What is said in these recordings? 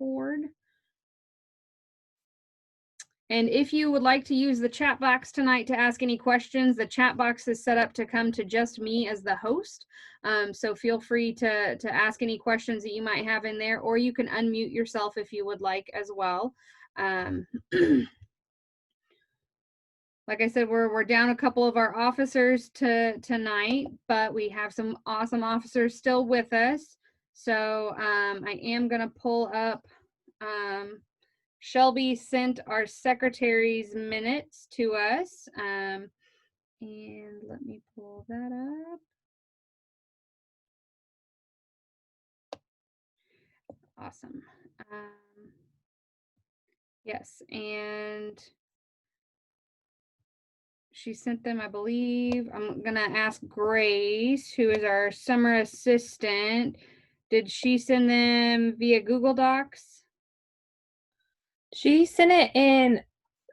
record. And if you would like to use the chat box tonight to ask any questions, the chat box is set up to come to just me as the host. So feel free to ask any questions that you might have in there, or you can unmute yourself if you would like as well. Like I said, we're down a couple of our officers tonight, but we have some awesome officers still with us. So I am going to pull up. Shelby sent our secretary's minutes to us. And let me pull that up. Awesome. Yes, and she sent them, I believe. I'm going to ask Grace, who is our summer assistant. Did she send them via Google Docs? She sent it in,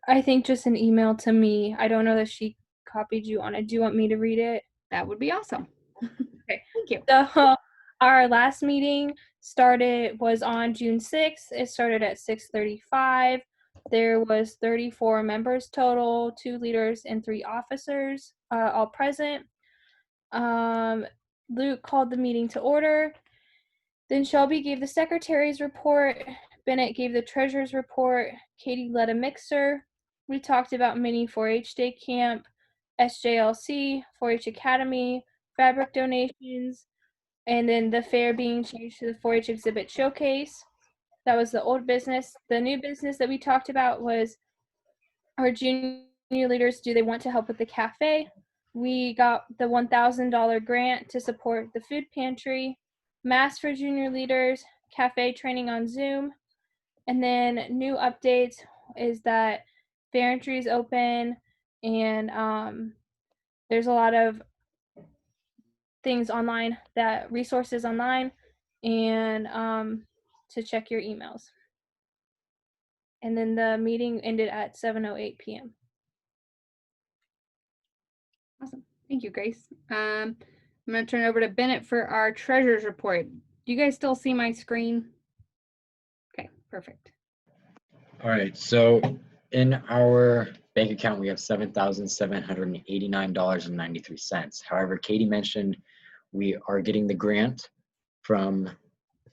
I think, just an email to me. I don't know that she copied you on it. Do you want me to read it? That would be awesome. Okay. Thank you. So our last meeting was on June 6th. It started at 6:35. There was 34 members total, 2 leaders and 3 officers, all present. Luke called the meeting to order. Then Shelby gave the secretary's report. Bennett gave the treasurer's report. Katie led a mixer. We talked about mini 4-H day camp, SJLC, 4-H Academy, fabric donations, and then the fair being changed to the 4-H exhibit showcase. That was the old business. The new business that we talked about was our junior leaders, do they want to help with the cafe? We got the $1,000 grant to support the food pantry, masks for junior leaders, cafe training on Zoom. And then new updates is that fair entry is open, and there's a lot of things online, that resources online, and to check your emails. And then the meeting ended at 7:08 p.m. Awesome. Thank you, Grace. I'm going to turn it over to Bennett for our treasurer's report. Do you guys still see my screen? Okay, perfect. All right, so in our bank account, we have $7,789.93. However, Katie mentioned we are getting the grant from the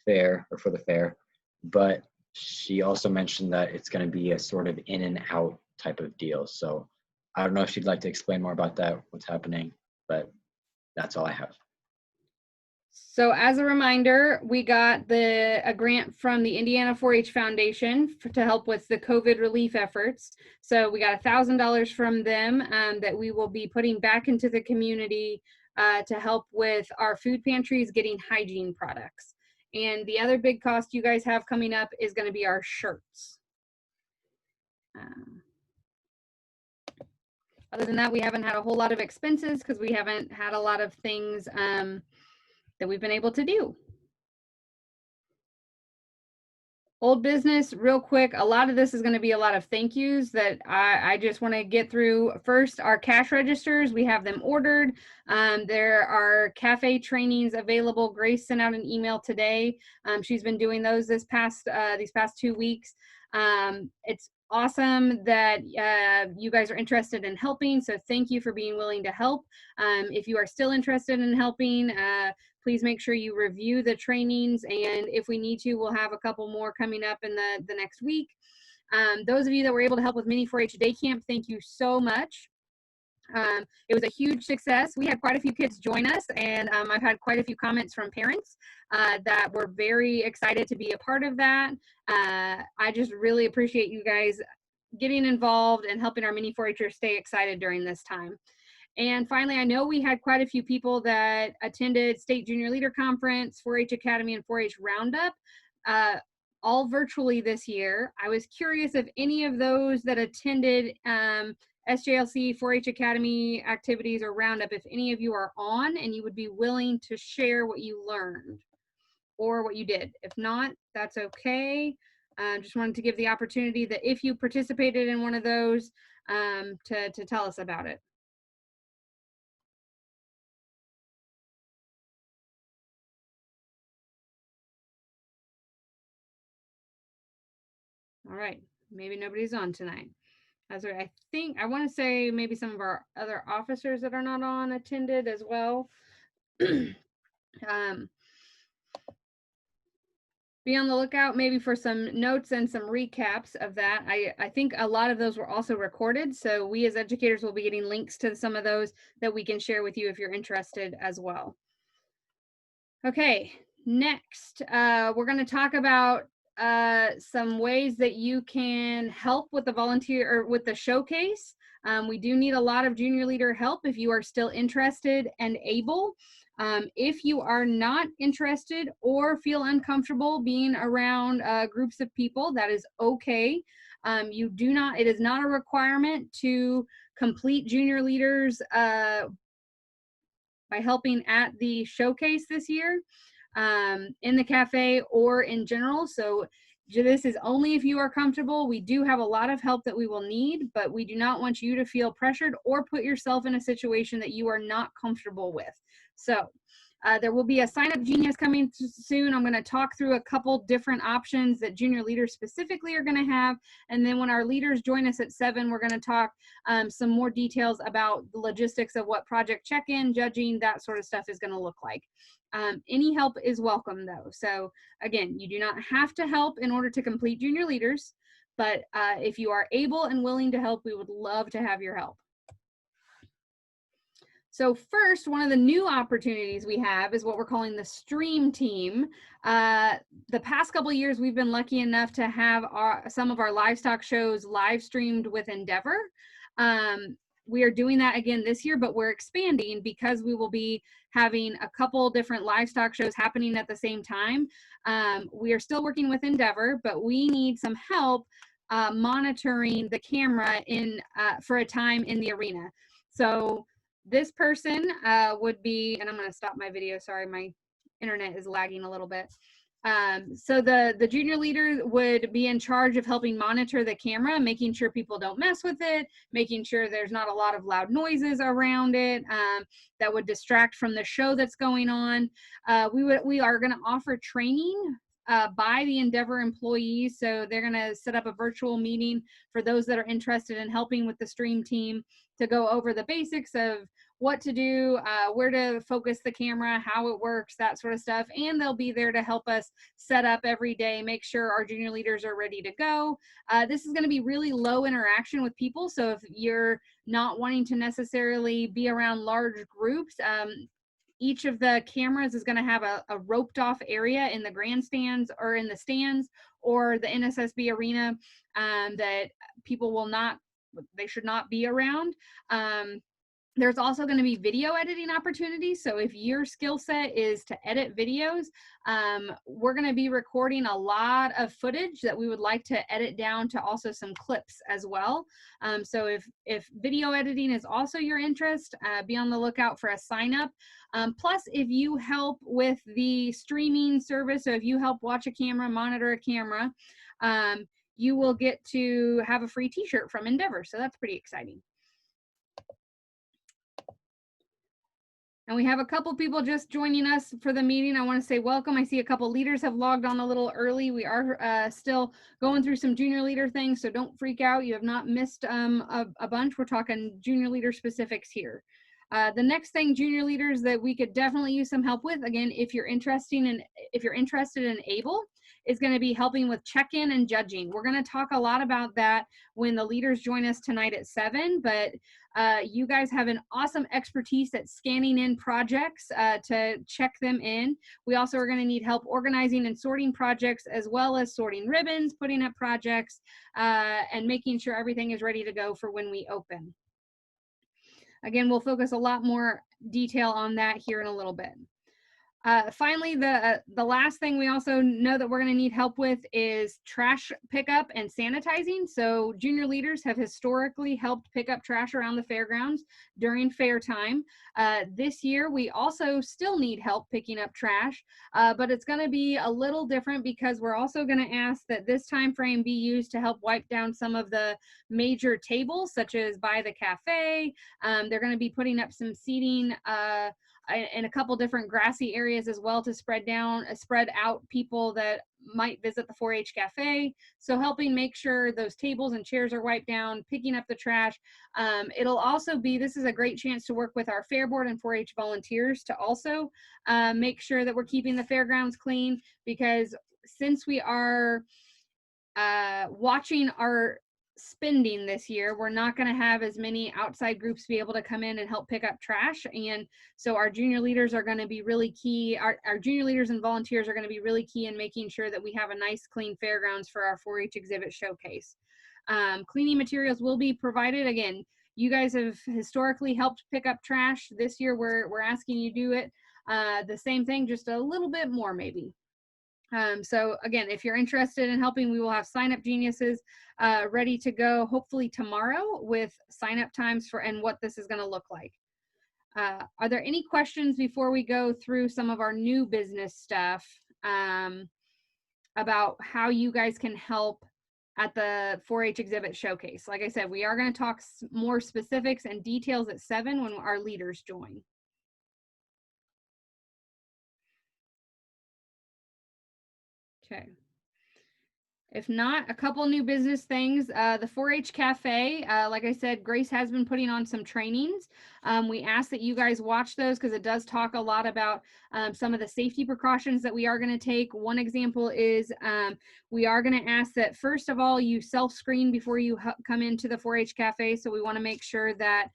fair, or for the fair, but she also mentioned that it's going to be a sort of in and out type of deal. So I don't know if she'd like to explain more about that, what's happening, but that's all I have. So as a reminder, we got a grant from the Indiana 4-H Foundation to help with the COVID relief efforts. So we got $1,000 from them that we will be putting back into the community to help with our food pantries getting hygiene products. And the other big cost you guys have coming up is going to be our shirts. Other than that, we haven't had a whole lot of expenses because we haven't had a lot of things that we've been able to do. Old business, real quick, a lot of this is going to be a lot of thank yous that I just want to get through. First, our cash registers, we have them ordered. There are cafe trainings available. Grace sent out an email today. She's been doing those these past 2 weeks. It's awesome that you guys are interested in helping, so thank you for being willing to help. If you are still interested in helping, please make sure you review the trainings, and if we need to, we'll have a couple more coming up in the next week. Those of you that were able to help with Mini 4-H Day Camp, thank you so much. It was a huge success. We had quite a few kids join us, and I've had quite a few comments from parents that were very excited to be a part of that. I just really appreciate you guys getting involved and helping our Mini 4-Hers stay excited during this time. And finally, I know we had quite a few people that attended State Junior Leader Conference, 4-H Academy, and 4-H Roundup, all virtually this year. I was curious if any of those that attended SJLC, 4-H Academy activities or Roundup, if any of you are on and you would be willing to share what you learned or what you did. If not, that's okay. Just wanted to give the opportunity that if you participated in one of those, to tell us about it. All right, maybe nobody's on tonight. I think, I want to say maybe some of our other officers that are not on attended as well. um, be on the lookout maybe for some notes and some recaps of that. I think a lot of those were also recorded, so we as educators will be getting links to some of those that we can share with you if you're interested as well. Okay, next, we're going to talk about some ways that you can help with the volunteer or with the showcase. We do need a lot of junior leader help if you are still interested and able. If you are not interested or feel uncomfortable being around groups of people, that is okay. It is not a requirement to complete junior leaders by helping at the showcase this year, in the cafe or in general. So this is only if you are comfortable. We do have a lot of help that we will need, but we do not want you to feel pressured or put yourself in a situation that you are not comfortable with. So there will be a Sign Up Genius coming soon. I'm going to talk through a couple different options that junior leaders specifically are going to have. And then when our leaders join us at 7, we're going to talk some more details about the logistics of what project check-in, judging, that sort of stuff is going to look like. Any help is welcome though. So again, you do not have to help in order to complete junior leaders, but if you are able and willing to help, we would love to have your help. So first, one of the new opportunities we have is what we're calling the Stream Team. The past couple of years, we've been lucky enough to have some of our livestock shows live streamed with Endeavor. We are doing that again this year, but we're expanding because we will be having a couple different livestock shows happening at the same time. We are still working with Endeavor, but we need some help monitoring the camera for a time in the arena. So this person would be, and I'm going to stop my video. Sorry, my internet is lagging a little bit. So the junior leader would be in charge of helping monitor the camera, making sure people don't mess with it, making sure there's not a lot of loud noises around it that would distract from the show that's going on. We are going to offer training by the Endeavor employees. So they're going to set up a virtual meeting for those that are interested in helping with the Stream Team to go over the basics of what to do, where to focus the camera, how it works, that sort of stuff. And they'll be there to help us set up every day, make sure our junior leaders are ready to go. This is going to be really low interaction with people. So if you're not wanting to necessarily be around large groups, each of the cameras is going to have a roped off area in the grandstands or in the stands or the NSSB arena that people they should not be around. There's also going to be video editing opportunities. So if your skill set is to edit videos, we're going to be recording a lot of footage that we would like to edit down to also some clips as well. So if video editing is also your interest, be on the lookout for a sign up. Plus, if you help with the streaming service, so if you help watch a camera, monitor a camera, you will get to have a free t-shirt from Endeavor. So that's pretty exciting. And we have a couple people just joining us for the meeting. I want to say welcome. I see a couple leaders have logged on a little early. We are still going through some junior leader things, so don't freak out. You have not missed a bunch. We're talking junior leader specifics here. The next thing, junior leaders, that we could definitely use some help with, again, if you're interested and able, is going to be helping with check-in and judging. We're going to talk a lot about that when the leaders join us tonight at 7, but you guys have an awesome expertise at scanning in projects to check them in. We also are going to need help organizing and sorting projects, as well as sorting ribbons, putting up projects, and making sure everything is ready to go for when we open. Again, we'll focus a lot more detail on that here in a little bit. Finally, the last thing we also know that we're going to need help with is trash pickup and sanitizing. So junior leaders have historically helped pick up trash around the fairgrounds during fair time. This year, we also still need help picking up trash, but it's going to be a little different because we're also going to ask that this time frame be used to help wipe down some of the major tables, such as by the cafe. They're going to be putting up some seating in a couple different grassy areas as well to spread out people that might visit the 4-H cafe. So helping make sure those tables and chairs are wiped down, picking up the trash. It'll also be, this is a great chance to work with our fair board and 4-H volunteers to also make sure that we're keeping the fairgrounds clean, because since we are watching our spending this year, we're not going to have as many outside groups be able to come in and help pick up trash. And so our junior leaders are going to be really key. Our junior leaders and volunteers are going to be really key in making sure that we have a nice clean fairgrounds for our 4-H exhibit showcase. Cleaning materials will be provided. Again, you guys have historically helped pick up trash. This year we're asking you do it the same thing, just a little bit more maybe. So again, if you're interested in helping, we will have sign up geniuses ready to go hopefully tomorrow with sign up times for and what this is going to look like. Are there any questions before we go through some of our new business stuff about how you guys can help at the 4-H exhibit showcase? Like I said, we are going to talk more specifics and details at 7 when our leaders join. Okay. If not, a couple new business things. The 4-H Cafe, like I said, Grace has been putting on some trainings. We ask that you guys watch those because it does talk a lot about some of the safety precautions that we are going to take. One example is we are going to ask that, first of all, you self-screen before you come into the 4-H Cafe. So we want to make sure that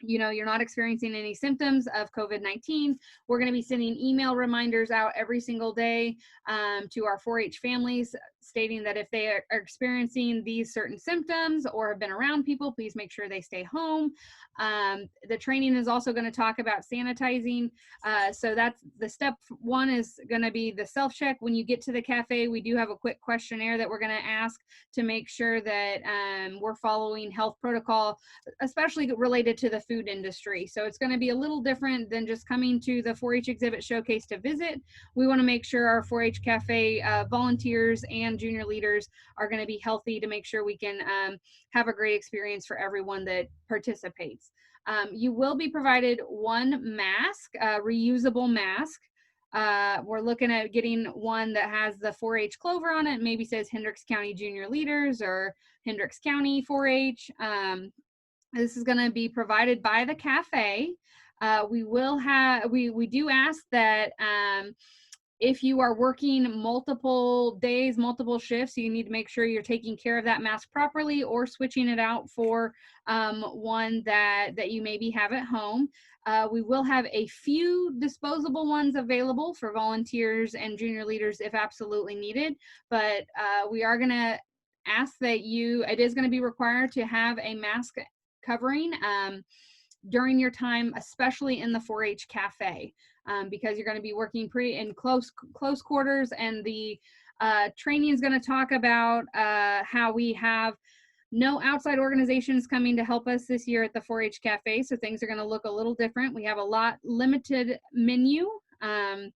you know, you're not experiencing any symptoms of COVID-19. We're going to be sending email reminders out every single day to our 4-H families, stating that if they are experiencing these certain symptoms or have been around people, please make sure they stay home. The training is also going to talk about sanitizing. So that's the step 1 is going to be the self-check. When you get to the cafe, we do have a quick questionnaire that we're going to ask to make sure that we're following health protocol, especially related to the food industry. So it's going to be a little different than just coming to the 4-H exhibit showcase to visit. We want to make sure our 4-H cafe volunteers and junior leaders are going to be healthy to make sure we can have a great experience for everyone that participates. You will be provided 1 mask, reusable mask. We're looking at getting one that has the 4-H clover on it, maybe says Hendricks County Junior Leaders or Hendricks County 4-H. This is going to be provided by the cafe. We do ask that if you are working multiple days, multiple shifts, you need to make sure you're taking care of that mask properly or switching it out for one that you maybe have at home. We will have a few disposable ones available for volunteers and junior leaders if absolutely needed, but we are going to ask that it is going to be required to have a mask covering during your time, especially in the 4-H cafe, because you're going to be working pretty in close quarters, and the training is going to talk about how we have no outside organizations coming to help us this year at the 4-H cafe, so things are going to look a little different. We have a limited menu, and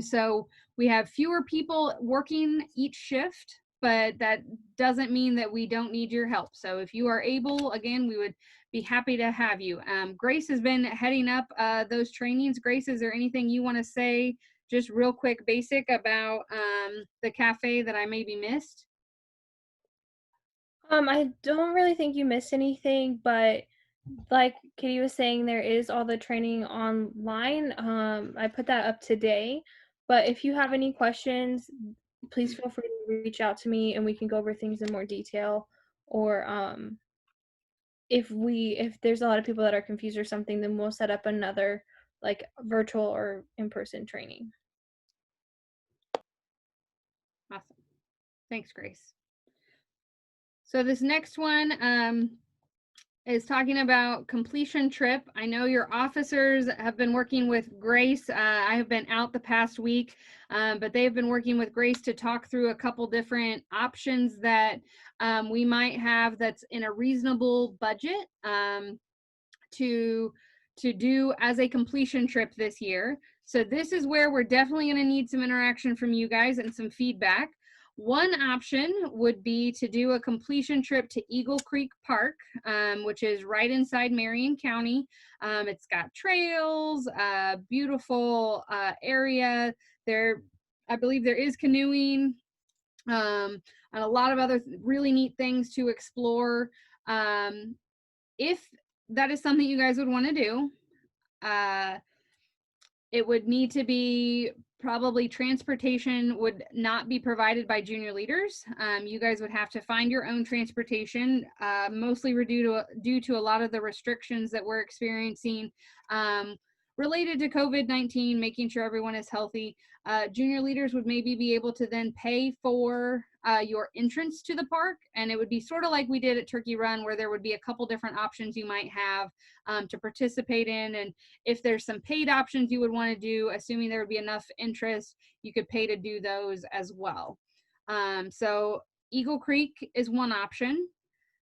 so we have fewer people working each shift, but that doesn't mean that we don't need your help. So if you are able, again, we would be happy to have you. Grace has been heading up those trainings. Grace, is there anything you want to say, just real quick, basic about the cafe that I maybe missed? I don't really think you missed anything, but like Katie was saying, there is all the training online. I put that up today, but if you have any questions, please feel free to reach out to me and we can go over things in more detail. Or if there's a lot of people that are confused or something, then we'll set up another like virtual or in-person training. Awesome. Thanks, Grace. So this next one is talking about completion trip. I know your officers have been working with Grace. I have been out the past week, but they've been working with Grace to talk through a couple different options that we might have that's in a reasonable budget to do as a completion trip this year. So this is where we're definitely going to need some interaction from you guys and some feedback. One option would be to do a completion trip to Eagle Creek Park, which is right inside Marion County. It's got trails, beautiful area. There, I believe there is canoeing, and a lot of other really neat things to explore. If that is something you guys would want to do, it would need to be probably transportation would not be provided by junior leaders. You guys would have to find your own transportation, mostly due to a lot of the restrictions that we're experiencing related to COVID-19, making sure everyone is healthy. Junior leaders would maybe be able to then pay for your entrance to the park, and it would be sort of like we did at Turkey Run, where there would be a couple different options you might have to participate in. And if there's some paid options you would want to do, assuming there would be enough interest, you could pay to do those as well. So Eagle Creek is one option.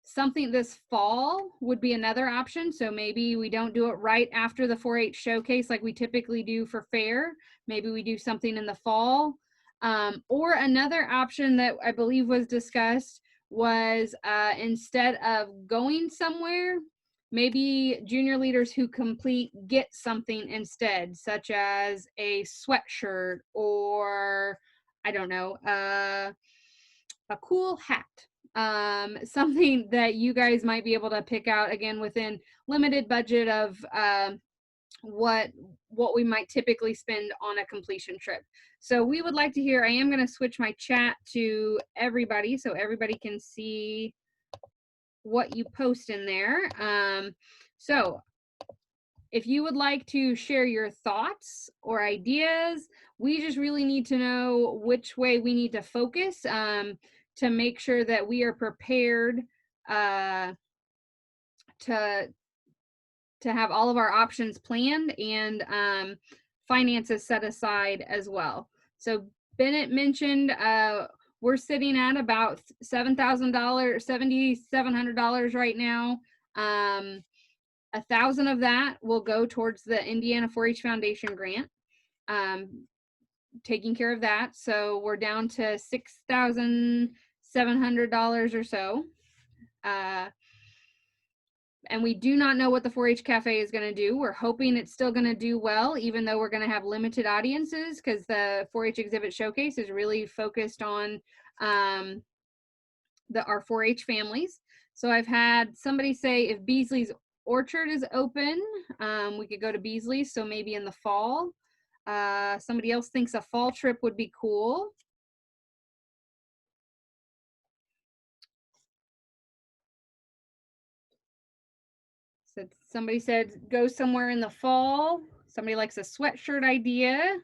Something this fall would be another option. So maybe we don't do it right after the 4-H showcase like we typically do for fair. Maybe we do something in the fall. Or another option that I believe was discussed was instead of going somewhere, maybe junior leaders who complete get something instead, such as a sweatshirt or, I don't know, a cool hat. Something that you guys might be able to pick out, again, within limited budget of what we might typically spend on a completion trip. So we would like to hear, I am going to switch my chat to everybody so everybody can see what you post in there. So if you would like to share your thoughts or ideas, we just really need to know which way we need to focus to make sure that we are prepared to have all of our options planned and finances set aside as well. So Bennett mentioned we're sitting at about $7,000, $7,700 right now. 1,000 of that will go towards the Indiana 4-H Foundation grant, taking care of that. So we're down to $6,700 or so. And we do not know what the 4-H Cafe is going to do. We're hoping it's still going to do well, even though we're going to have limited audiences, because the 4-H Exhibit Showcase is really focused on our 4-H families. So I've had somebody say if Beasley's Orchard is open, we could go to Beasley's, so maybe in the fall. Somebody else thinks a fall trip would be cool. So somebody said go somewhere in the fall. Somebody likes a sweatshirt idea.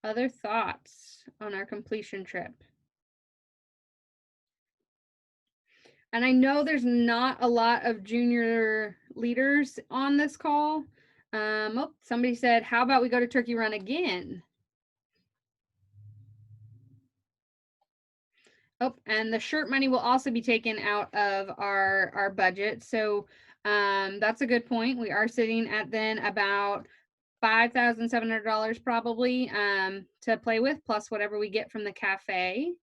Other thoughts on our completion trip? And I know there's not a lot of junior leaders on this call. Oh, somebody said, how about we go to Turkey Run again? Oh, and the shirt money will also be taken out of our budget. So that's a good point. We are sitting at then about $5,700 probably to play with, plus whatever we get from the cafe.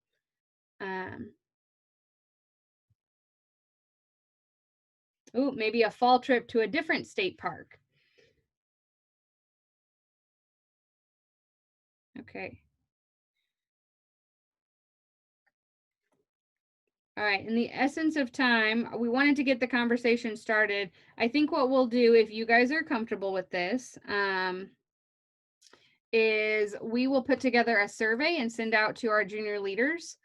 Oh, maybe a fall trip to a different state park. Okay. All right, in the essence of time, we wanted to get the conversation started. I think what we'll do, if you guys are comfortable with this, is we will put together a survey and send out to our junior leaders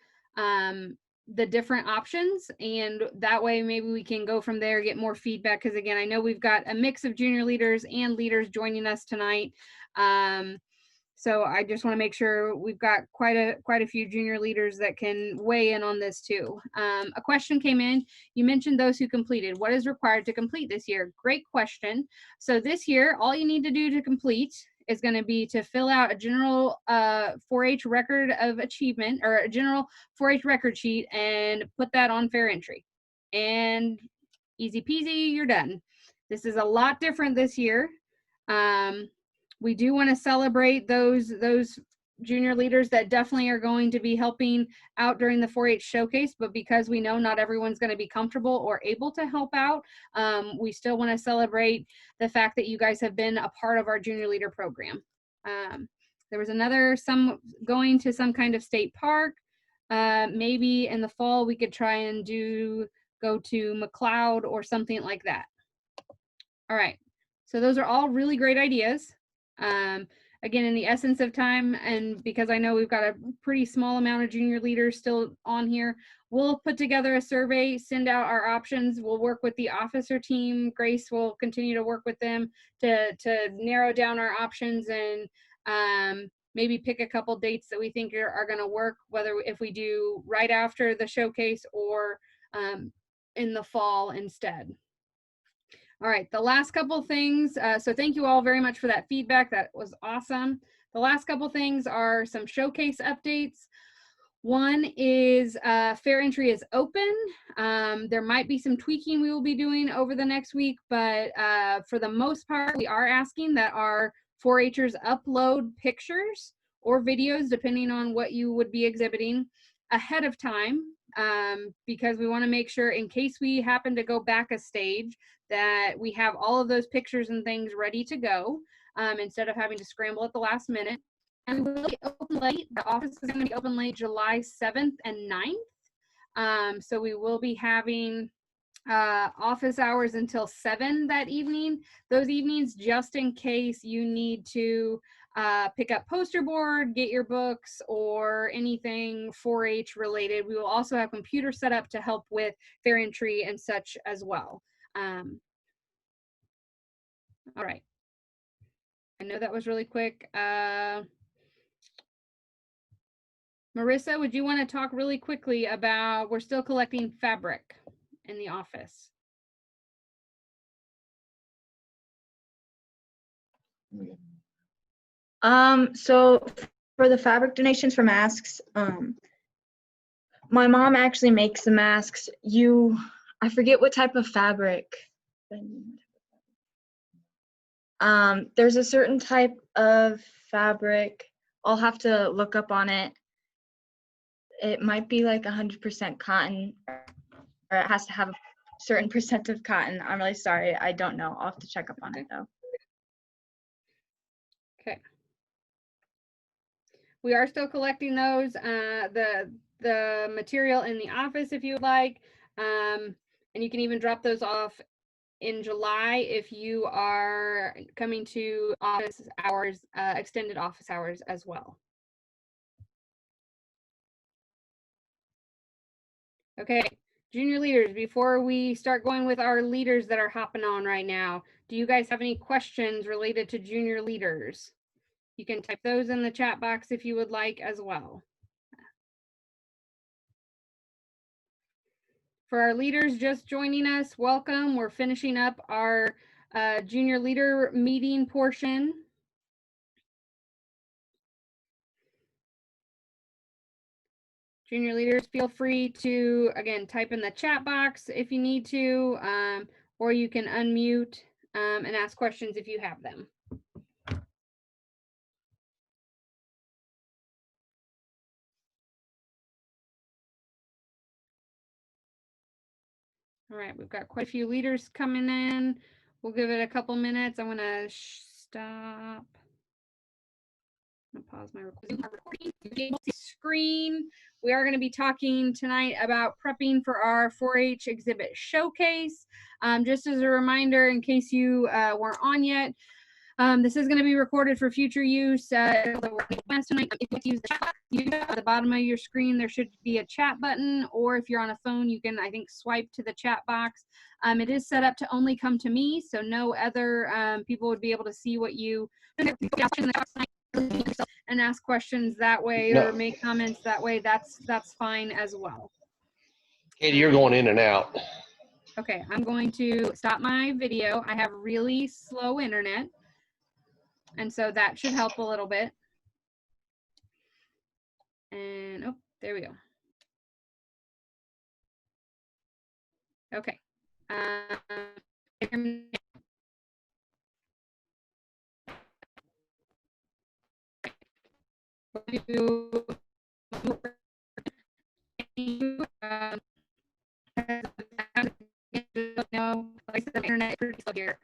the different options, and that way maybe we can go from there, get more feedback, because again, I know we've got a mix of junior leaders and leaders joining us tonight. So I just want to make sure we've got quite a few junior leaders that can weigh in on this too. A question came in. You mentioned those who completed. What is required to complete this year? Great question. So this year, all you need to do to complete is going to be to fill out a general 4-H record of achievement, or a general 4-H record sheet, and put that on Fair Entry. And easy peasy, you're done. This is a lot different this year. We do want to celebrate those junior leaders that definitely are going to be helping out during the 4-H showcase, but because we know not everyone's going to be comfortable or able to help out, we still want to celebrate the fact that you guys have been a part of our junior leader program. There was some going to some kind of state park. Maybe in the fall we could try and go to McLeod or something like that. All right, so those are all really great ideas. Again, in the essence of time, and because I know we've got a pretty small amount of junior leaders still on here, we'll put together a survey, send out our options. We'll work with the officer team. Grace will continue to work with them to narrow down our options, and maybe pick a couple dates that we think are going to work, whether if we do right after the showcase or in the fall instead. All right, the last couple things. So thank you all very much for that feedback. That was awesome. The last couple things are some showcase updates. One is Fair Entry is open. There might be some tweaking we will be doing over the next week, but for the most part, we are asking that our 4-Hers upload pictures or videos, depending on what you would be exhibiting, ahead of time, because we want to make sure, in case we happen to go back a stage, that we have all of those pictures and things ready to go, instead of having to scramble at the last minute. And we will be open late. The office is going to be open late July 7th and 9th. So we will be having office hours until 7 that evening. Those evenings, just in case you need to pick up poster board, get your books, or anything 4-H related. We will also have computers set up to help with Fair Entry and such as well. All right. I know that was really quick. Marissa, would you want to talk really quickly about, we're still collecting fabric in the office? So for the fabric donations for masks, my mom actually makes the masks. I forget what type of fabric. There's a certain type of fabric. I'll have to look up on it. It might be like 100% cotton, or it has to have a certain percent of cotton. I'm really sorry. I don't know. I'll have to check up on it though. Okay. We are still collecting those, the material in the office if you would like, and you can even drop those off in July if you are coming to office hours, extended office hours as well. Okay, junior leaders, before we start going with our leaders that are hopping on right now, do you guys have any questions related to junior leaders? You can type those in the chat box if you would like as well. For our leaders just joining us, welcome. We're finishing up our junior leader meeting portion. Junior leaders, feel free to, again, type in the chat box if you need to, or you can unmute and ask questions if you have them. All right, we've got quite a few leaders coming in. We'll give it a couple minutes. I'm gonna stop. I'm gonna pause my recording. Screen. We are going to be talking tonight about prepping for our 4-H exhibit showcase. Just as a reminder, in case you weren't on yet, this is going to be recorded for future use. If you use the chat box, at the bottom of your screen, there should be a chat button, or if you're on a phone, you can, I think, swipe to the chat box. It is set up to only come to me, so no other people would be able to see what you and ask questions that way, or make comments that way. That's fine as well. Katie, you're going in and out. Okay, I'm going to stop my video. I have really slow internet. And so that should help a little bit. And, oh, there we go. Okay. No, like the internet is pretty slow here.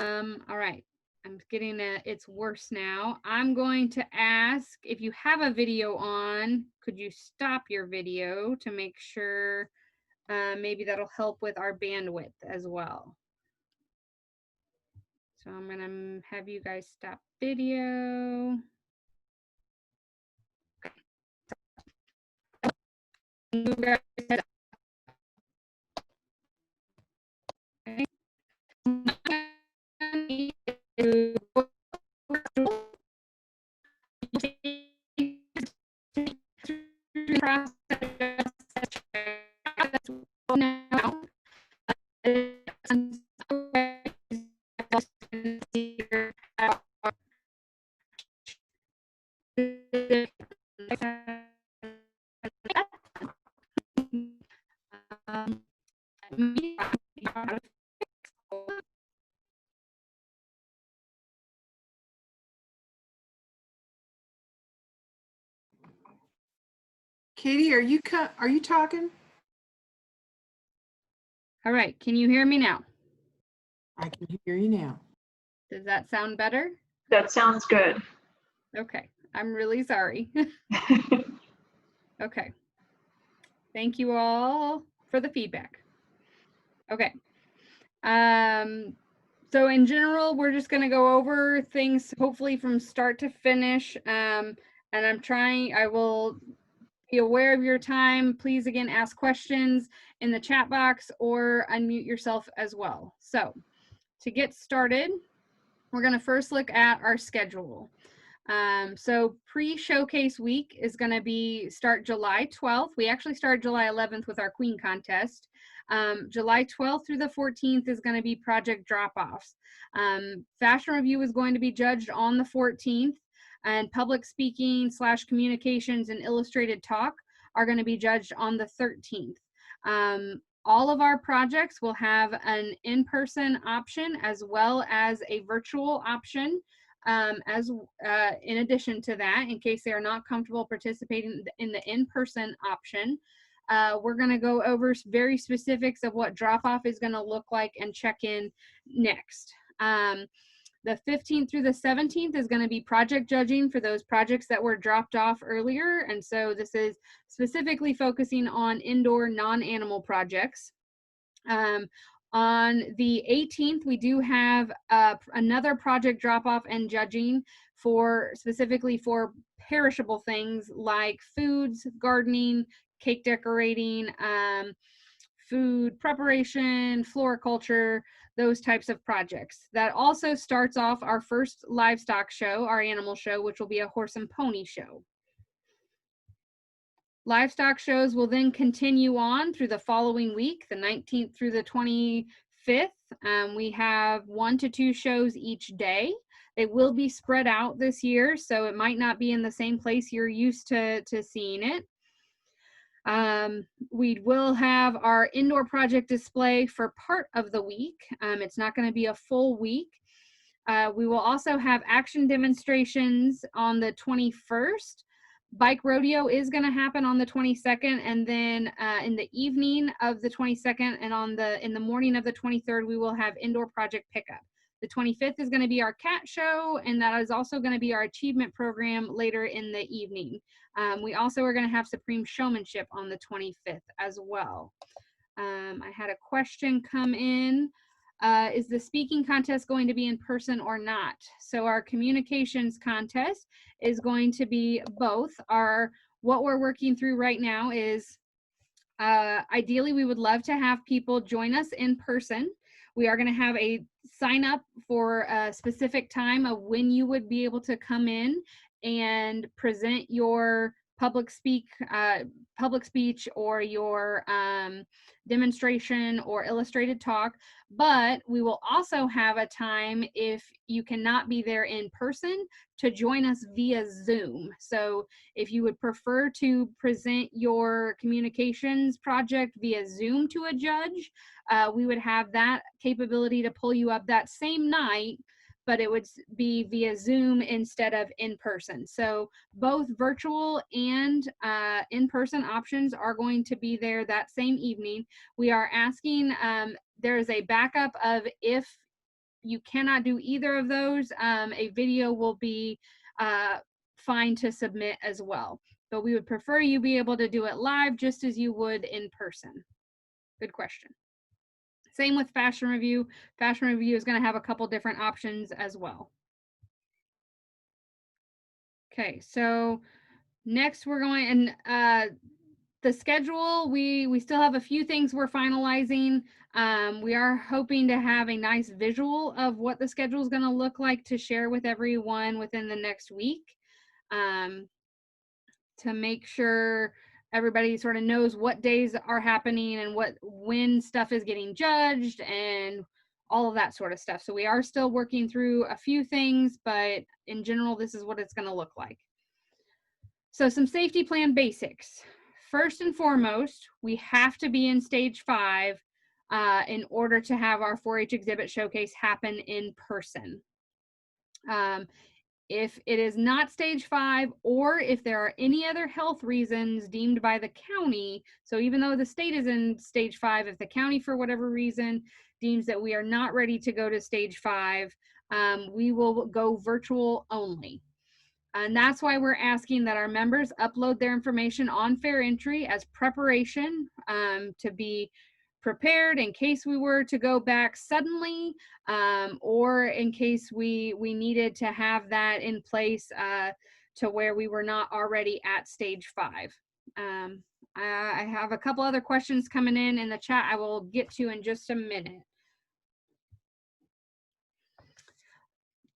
All right. I'm getting it's worse now. I'm going to ask if you have a video on, could you stop your video to make sure maybe that'll help with our bandwidth as well. So I'm gonna have you guys stop video. Okay. Katie, are you talking? All right, can you hear me now? I can hear you now. Does that sound better? That sounds good. Okay, I'm really sorry. Okay. Thank you all for the feedback. Okay. So in general, we're just going to go over things hopefully from start to finish. And I will be aware of your time. Please again, ask questions in the chat box or unmute yourself as well. So to get started, we're going to first look at our schedule. So pre-showcase week is going to start July 12th. We actually started July 11th with our Queen contest. July 12th through the 14th is going to be project drop-offs. Fashion review is going to be judged on the 14th, and public speaking / communications and illustrated talk are going to be judged on the 13th. All of our projects will have an in-person option as well as a virtual option. In addition to that, in case they are not comfortable participating in the in-person option, we're going to go over very specifics of what drop-off is going to look like and check-in next. The 15th through the 17th is going to be project judging for those projects that were dropped off earlier. And so this is specifically focusing on indoor non-animal projects. On the 18th, we do have another project drop-off and judging specifically for perishable things like foods, gardening, cake decorating, food preparation, floriculture, those types of projects. That also starts off our first livestock show, our animal show, which will be a horse and pony show. Livestock shows will then continue on through the following week, the 19th through the 25th. We have 1 to 2 shows each day. They will be spread out this year, so it might not be in the same place you're used to seeing it. We will have our indoor project display for part of the week. It's not going to be a full week. We will also have action demonstrations on the 21st. Bike rodeo is going to happen on the 22nd, and then in the evening of the 22nd and in the morning of the 23rd, we will have indoor project pickup. The 25th is going to be our cat show, and that is also going to be our achievement program later in the evening. We also are going to have Supreme Showmanship on the 25th as well. I had a question come in. Is the speaking contest going to be in person or not? So our communications contest is going to be both. What we're working through right now is ideally we would love to have people join us in person. We are going to have a sign up for a specific time of when you would be able to come in and present your public speech or your demonstration or illustrated talk. But we will also have a time, if you cannot be there in person, to join us via Zoom. So if you would prefer to present your communications project via Zoom to a judge, we would have that capability to pull you up that same night, but it would be via Zoom instead of in person. So both virtual and in-person options are going to be there that same evening. We are asking, there is a backup of, if you cannot do either of those, a video will be fine to submit as well. But we would prefer you be able to do it live just as you would in person. Good question. Same with Fashion Review. Fashion Review is going to have a couple different options as well. Okay, so next we're going, and the schedule, we still have a few things we're finalizing. We are hoping to have a nice visual of what the schedule is going to look like to share with everyone within the next week, to make sure everybody sort of knows what days are happening and when stuff is getting judged and all of that sort of stuff. So we are still working through a few things, but in general, this is what it's going to look like. So some safety plan basics. First and foremost, we have to be in stage 5 in order to have our 4-H exhibit showcase happen in person. If it is not stage 5, or if there are any other health reasons deemed by the county, so even though the state is in stage 5, if the county for whatever reason deems that we are not ready to go to stage 5, we will go virtual only. And that's why we're asking that our members upload their information on Fair Entry as preparation, to be prepared in case we were to go back suddenly, or in case we needed to have that in place to where we were not already at stage 5. I have a couple other questions coming in the chat I will get to in just a minute.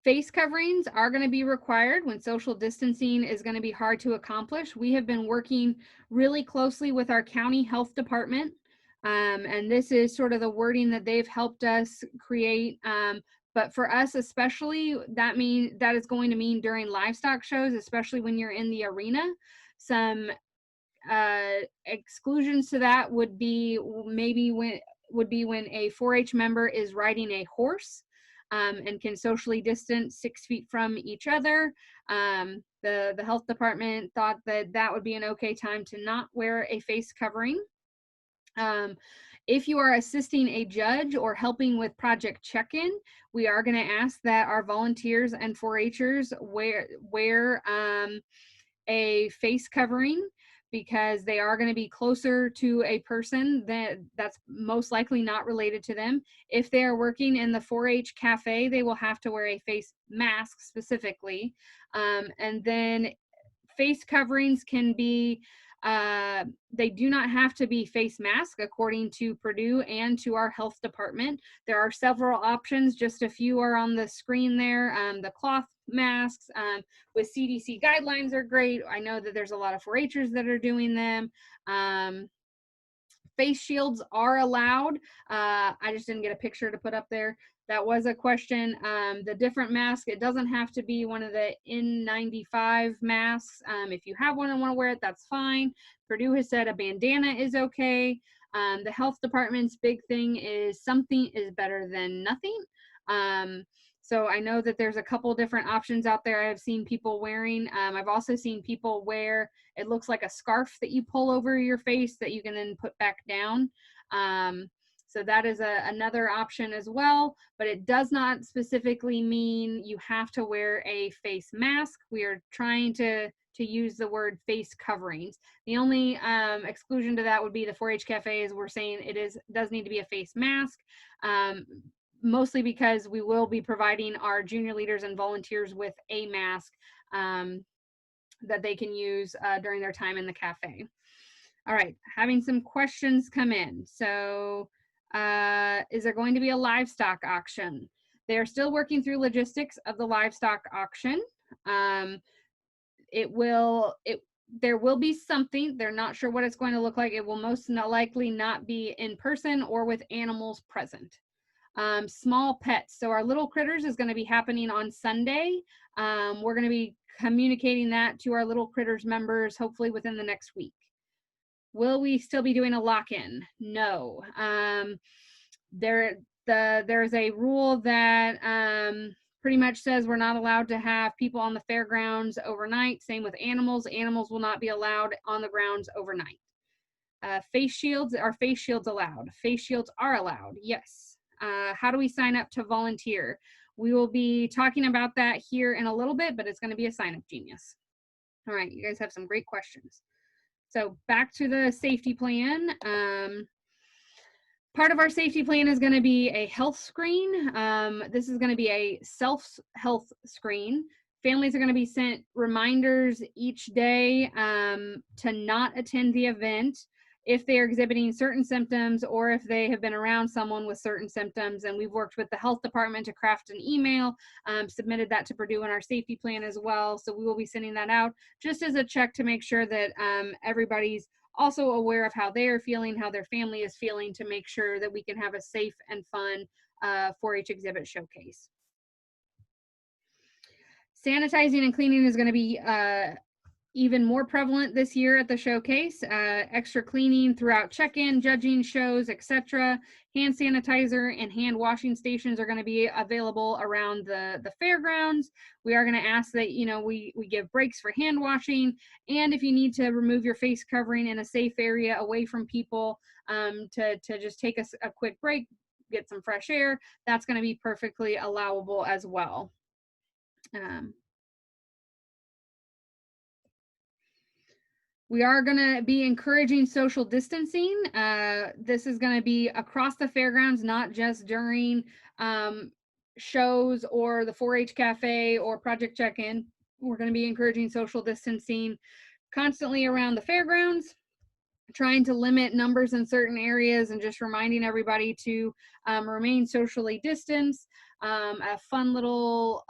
Face coverings are going to be required when social distancing is going to be hard to accomplish. We have been working really closely with our county health department, and this is sort of the wording that they've helped us create. But for us especially, that is going to mean during livestock shows, especially when you're in the arena. Some exclusions to that would be when a 4-H member is riding a horse, and can socially distance 6 feet from each other. The health department thought that would be an okay time to not wear a face covering. If you are assisting a judge or helping with project check-in, we are going to ask that our volunteers and 4-Hers wear a face covering, because they are going to be closer to a person that's most likely not related to them. If they are working in the 4-H cafe, they will have to wear a face mask specifically. And then face coverings can be, they do not have to be face mask according to Purdue and to our health department. There are several options, just a few are on the screen there. The cloth masks with CDC guidelines are great. I know that there's a lot of 4-Hers that are doing them. Face shields are allowed. I just didn't get a picture to put up there. That was a question. The different masks, it doesn't have to be one of the N95 masks. If you have one and want to wear it, that's fine. Purdue has said a bandana is okay. The health department's big thing is something is better than nothing. So I know that there's a couple different options out there I've seen people wearing. I've also seen people wear, it looks like a scarf that you pull over your face that you can then put back down. So that is another option as well, but it does not specifically mean you have to wear a face mask. We are trying to use the word face coverings. The only exclusion to that would be the 4-H cafes. We're saying does need to be a face mask. Mostly because we will be providing our junior leaders and volunteers with a mask that they can use during their time in the cafe. All right, having some questions come in. So is there going to be a livestock auction? They're still working through logistics of the livestock auction. there will be something. They're not sure what it's going to look like. It will most not likely not be in person or with animals present. Small pets. So our little critters is going to be happening on Sunday. We're going to be communicating that to our little critters members, hopefully within the next week. Will we still be doing a lock-in? No. There's a rule that pretty much says we're not allowed to have people on the fairgrounds overnight. Same with animals. Animals will not be allowed on the grounds overnight. Face shields, are face shields allowed? Face shields are allowed, yes. How do we sign up to volunteer? We will be talking about that here in a little bit, but it's going to be a sign up genius. All right, you guys have some great questions. So back to the safety plan. Part of our safety plan is going to be a health screen. This is going to be a self-health screen. Families are going to be sent reminders each day to not attend the event if they are exhibiting certain symptoms or if they have been around someone with certain symptoms. And we've worked with the health department to craft an email, submitted that to Purdue in our safety plan as well. So we will be sending that out just as a check to make sure that everybody's also aware of how they are feeling, how their family is feeling, to make sure that we can have a safe and fun 4-H exhibit showcase. Sanitizing and cleaning is going to be even more prevalent this year at the showcase. Extra cleaning throughout check-in, judging, shows, etc. Hand sanitizer and hand washing stations are going to be available around the fairgrounds. We are going to ask that, you know, we give breaks for hand washing, and if you need to remove your face covering in a safe area away from people to just take a quick break, get some fresh air, that's going to be perfectly allowable as well. We are going to be encouraging social distancing. This is going to be across the fairgrounds, not just during shows or the 4-H cafe or Project Check-in. We're going to be encouraging social distancing constantly around the fairgrounds, trying to limit numbers in certain areas and just reminding everybody to remain socially distanced. A fun little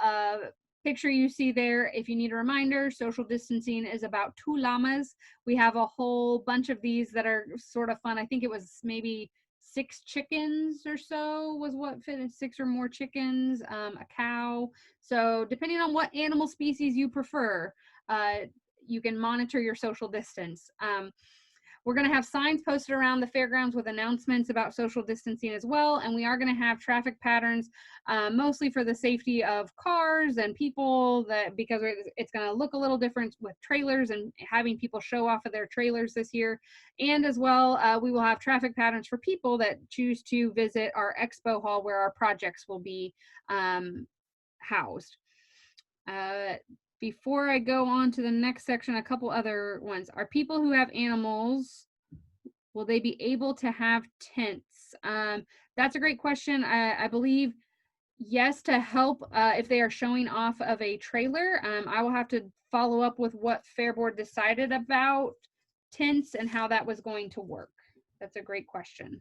picture you see there, if you need a reminder, social distancing is about 2 llamas. We have a whole bunch of these that are sort of fun. I think it was maybe 6 chickens or so was what fit in, 6 or more chickens, a cow. So depending on what animal species you prefer, you can monitor your social distance. We're going to have signs posted around the fairgrounds with announcements about social distancing as well. And we are going to have traffic patterns, mostly for the safety of cars and people, that because it's going to look a little different with trailers and having people show off of their trailers this year. And as well, we will have traffic patterns for people that choose to visit our expo hall where our projects will be housed. Before I go on to the next section, a couple other ones. Are people who have animals, will they be able to have tents? That's a great question. I believe yes, to help if they are showing off of a trailer. I will have to follow up with what Fair Board decided about tents and how that was going to work. That's a great question.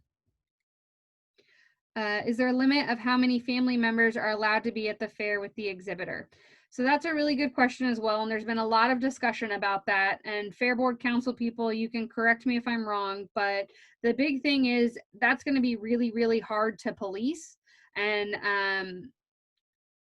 Is there a limit of how many family members are allowed to be at the fair with the exhibitor? So that's a really good question as well. And there's been a lot of discussion about that. And Fair Board Council people, you can correct me if I'm wrong, but the big thing is that's going to be really, really hard to police. And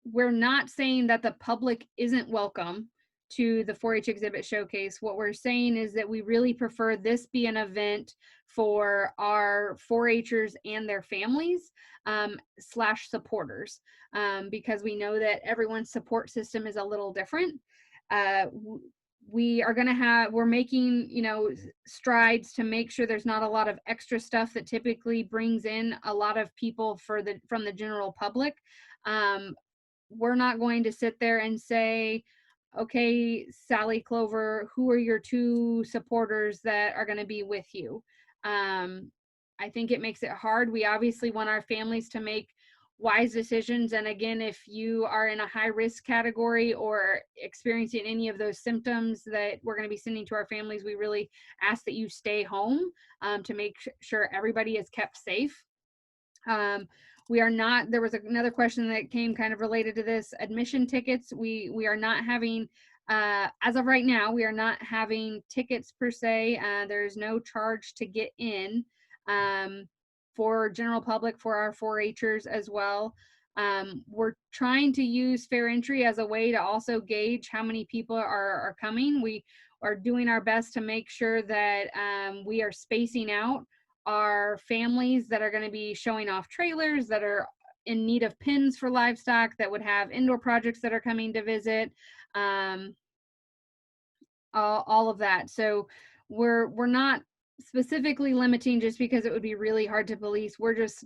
we're not saying that the public isn't welcome to the 4-H exhibit showcase. What we're saying is that we really prefer this be an event for our 4-Hers and their families / supporters, because we know that everyone's support system is a little different. We are going to have, we're making, you know, strides to make sure there's not a lot of extra stuff that typically brings in a lot of people from the general public. We're not going to sit there and say, okay, Sally Clover, who are your 2 supporters that are going to be with you? I think it makes it hard. We obviously want our families to make wise decisions. And again, if you are in a high risk category or experiencing any of those symptoms that we're going to be sending to our families, we really ask that you stay home to make sure everybody is kept safe. We are not, there was another question that came kind of related to this, admission tickets. We are not having As of right now, we are not having tickets per se. There's no charge to get in for general public, for our 4-Hers as well. We're trying to use fair entry as a way to also gauge how many people are coming. We are doing our best to make sure that we are spacing out our families that are going to be showing off trailers, that are in need of pins for livestock, that would have indoor projects that are coming to visit, all of that. So we're not specifically limiting just because it would be really hard to police. We're just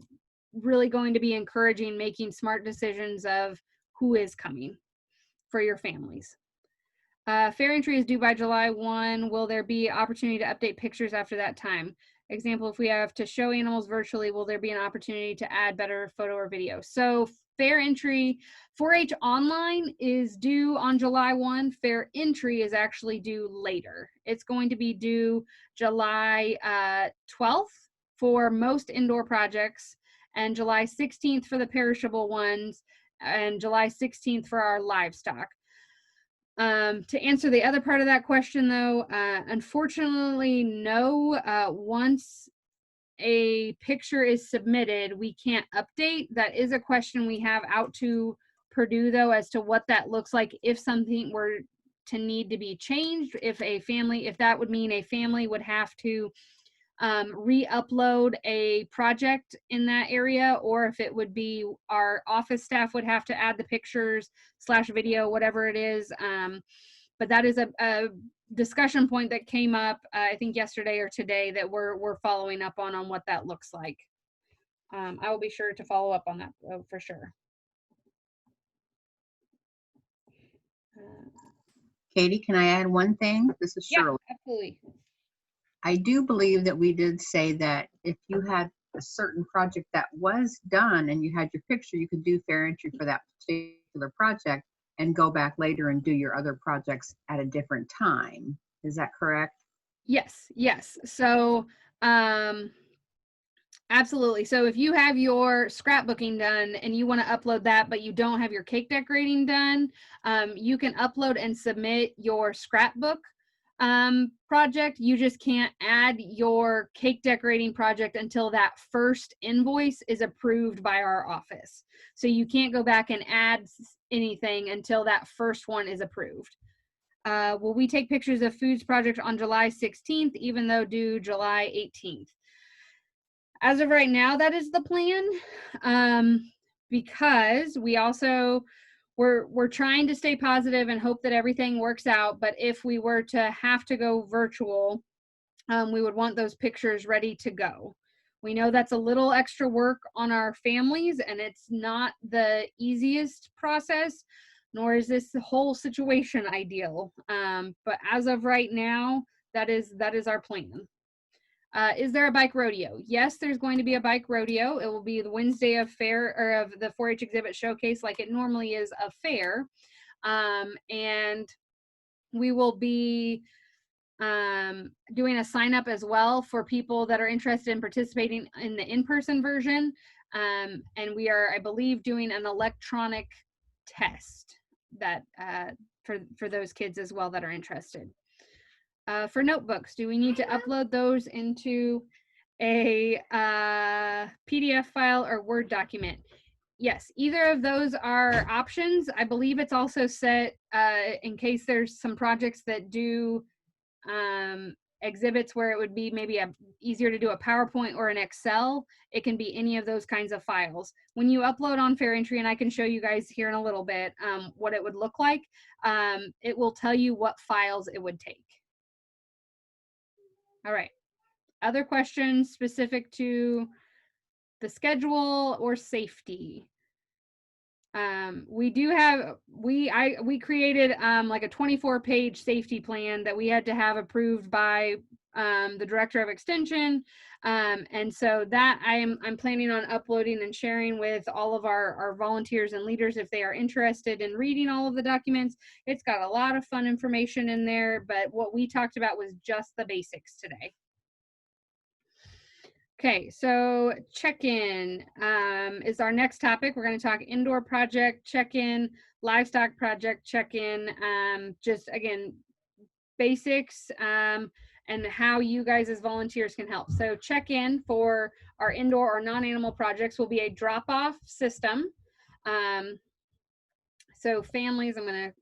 really going to be encouraging making smart decisions of who is coming for your families. Fair entry is due by July 1. Will there be opportunity to update pictures after that time? Example, if we have to show animals virtually, will there be an opportunity to add better photo or video? So fair entry, 4-H online is due on July 1. Fair entry is actually due later. It's going to be due July 12th for most indoor projects, and July 16th for the perishable ones, and July 16th for our livestock. To answer the other part of that question, though, unfortunately, no. Once a picture is submitted, we can't update. That is a question we have out to Purdue, though, as to what that looks like if something were to need to be changed. If that would mean a family would have to re-upload a project in that area, or if it would be our office staff would have to add the pictures / video, whatever it is. But that is a discussion point that came up, I think yesterday or today, that we're following up on what that looks like. I will be sure to follow up on that for sure. Katie, can I add one thing? This is Yeah, Shirley. absolutely. I do believe that we did say that if you had a certain project that was done and you had your picture, you could do fair entry for that particular project and go back later and do your other projects at a different time. Is that correct? Yes. So, absolutely. So if you have your scrapbooking done and you want to upload that, but you don't have your cake decorating done, you can upload and submit your scrapbook project. You just can't add your cake decorating project until that first invoice is approved by our office. So you can't go back and add anything until that first one is approved. Will we take pictures of foods project on July 16th, even though due July 18th? As of right now, that is the plan, because we also we're trying to stay positive and hope that everything works out. But if we were to have to go virtual, we would want those pictures ready to go. We know that's a little extra work on our families, and it's not the easiest process, nor is this whole situation ideal. But as of right now, that is our plan. Is there a bike rodeo? Yes, there's going to be a bike rodeo. It will be the Wednesday of fair, or of the 4-H exhibit showcase, like it normally is a fair. And we will be doing a sign up as well for people that are interested in participating in the in-person version. And we are, I believe, doing an electronic test that for those kids as well that are interested. For notebooks, do we need to upload those into a PDF file or Word document? Yes, either of those are options. I believe it's also set in case there's some projects that do exhibits where it would be maybe easier to do a PowerPoint or an Excel. It can be any of those kinds of files. When you upload on Fair Entry, and I can show you guys here in a little bit what it would look like, it will tell you what files it would take. All right. Other questions specific to the schedule or safety? We created like a 24-page safety plan that we had to have approved by the director of extension. And so that I'm planning on uploading and sharing with all of our volunteers and leaders if they are interested in reading all of the documents. It's got a lot of fun information in there, but what we talked about was just the basics today. Okay, so check-in is our next topic. We're going to talk indoor project check-in, livestock project check-in, just again, basics and how you guys as volunteers can help. So check-in for our indoor or non-animal projects will be a drop-off system. So families, I'm going to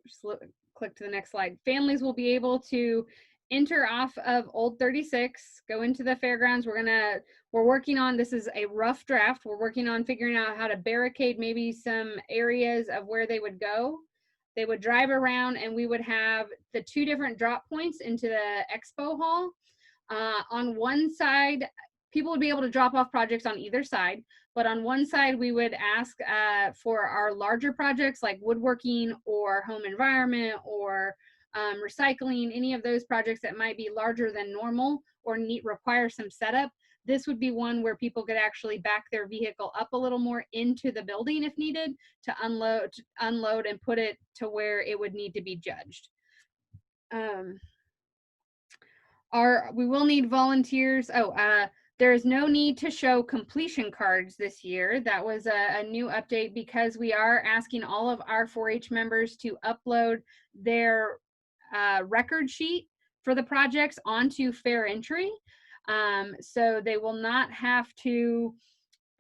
click to the next slide. Families will be able to enter off of Old 36, go into the fairgrounds. We're working on, this is a rough draft. We're working on figuring out how to barricade maybe some areas of where they would go. They would drive around and we would have the 2 different drop points into the expo hall. On one side, people would be able to drop off projects on either side. But on one side, we would ask for our larger projects like woodworking or home environment or recycling, any of those projects that might be larger than normal or require some setup. This would be one where people could actually back their vehicle up a little more into the building if needed to unload and put it to where it would need to be judged. We will need volunteers. There is no need to show completion cards this year. That was a new update because we are asking all of our 4-H members to upload their record sheet for the projects onto Fair Entry. So they will not have to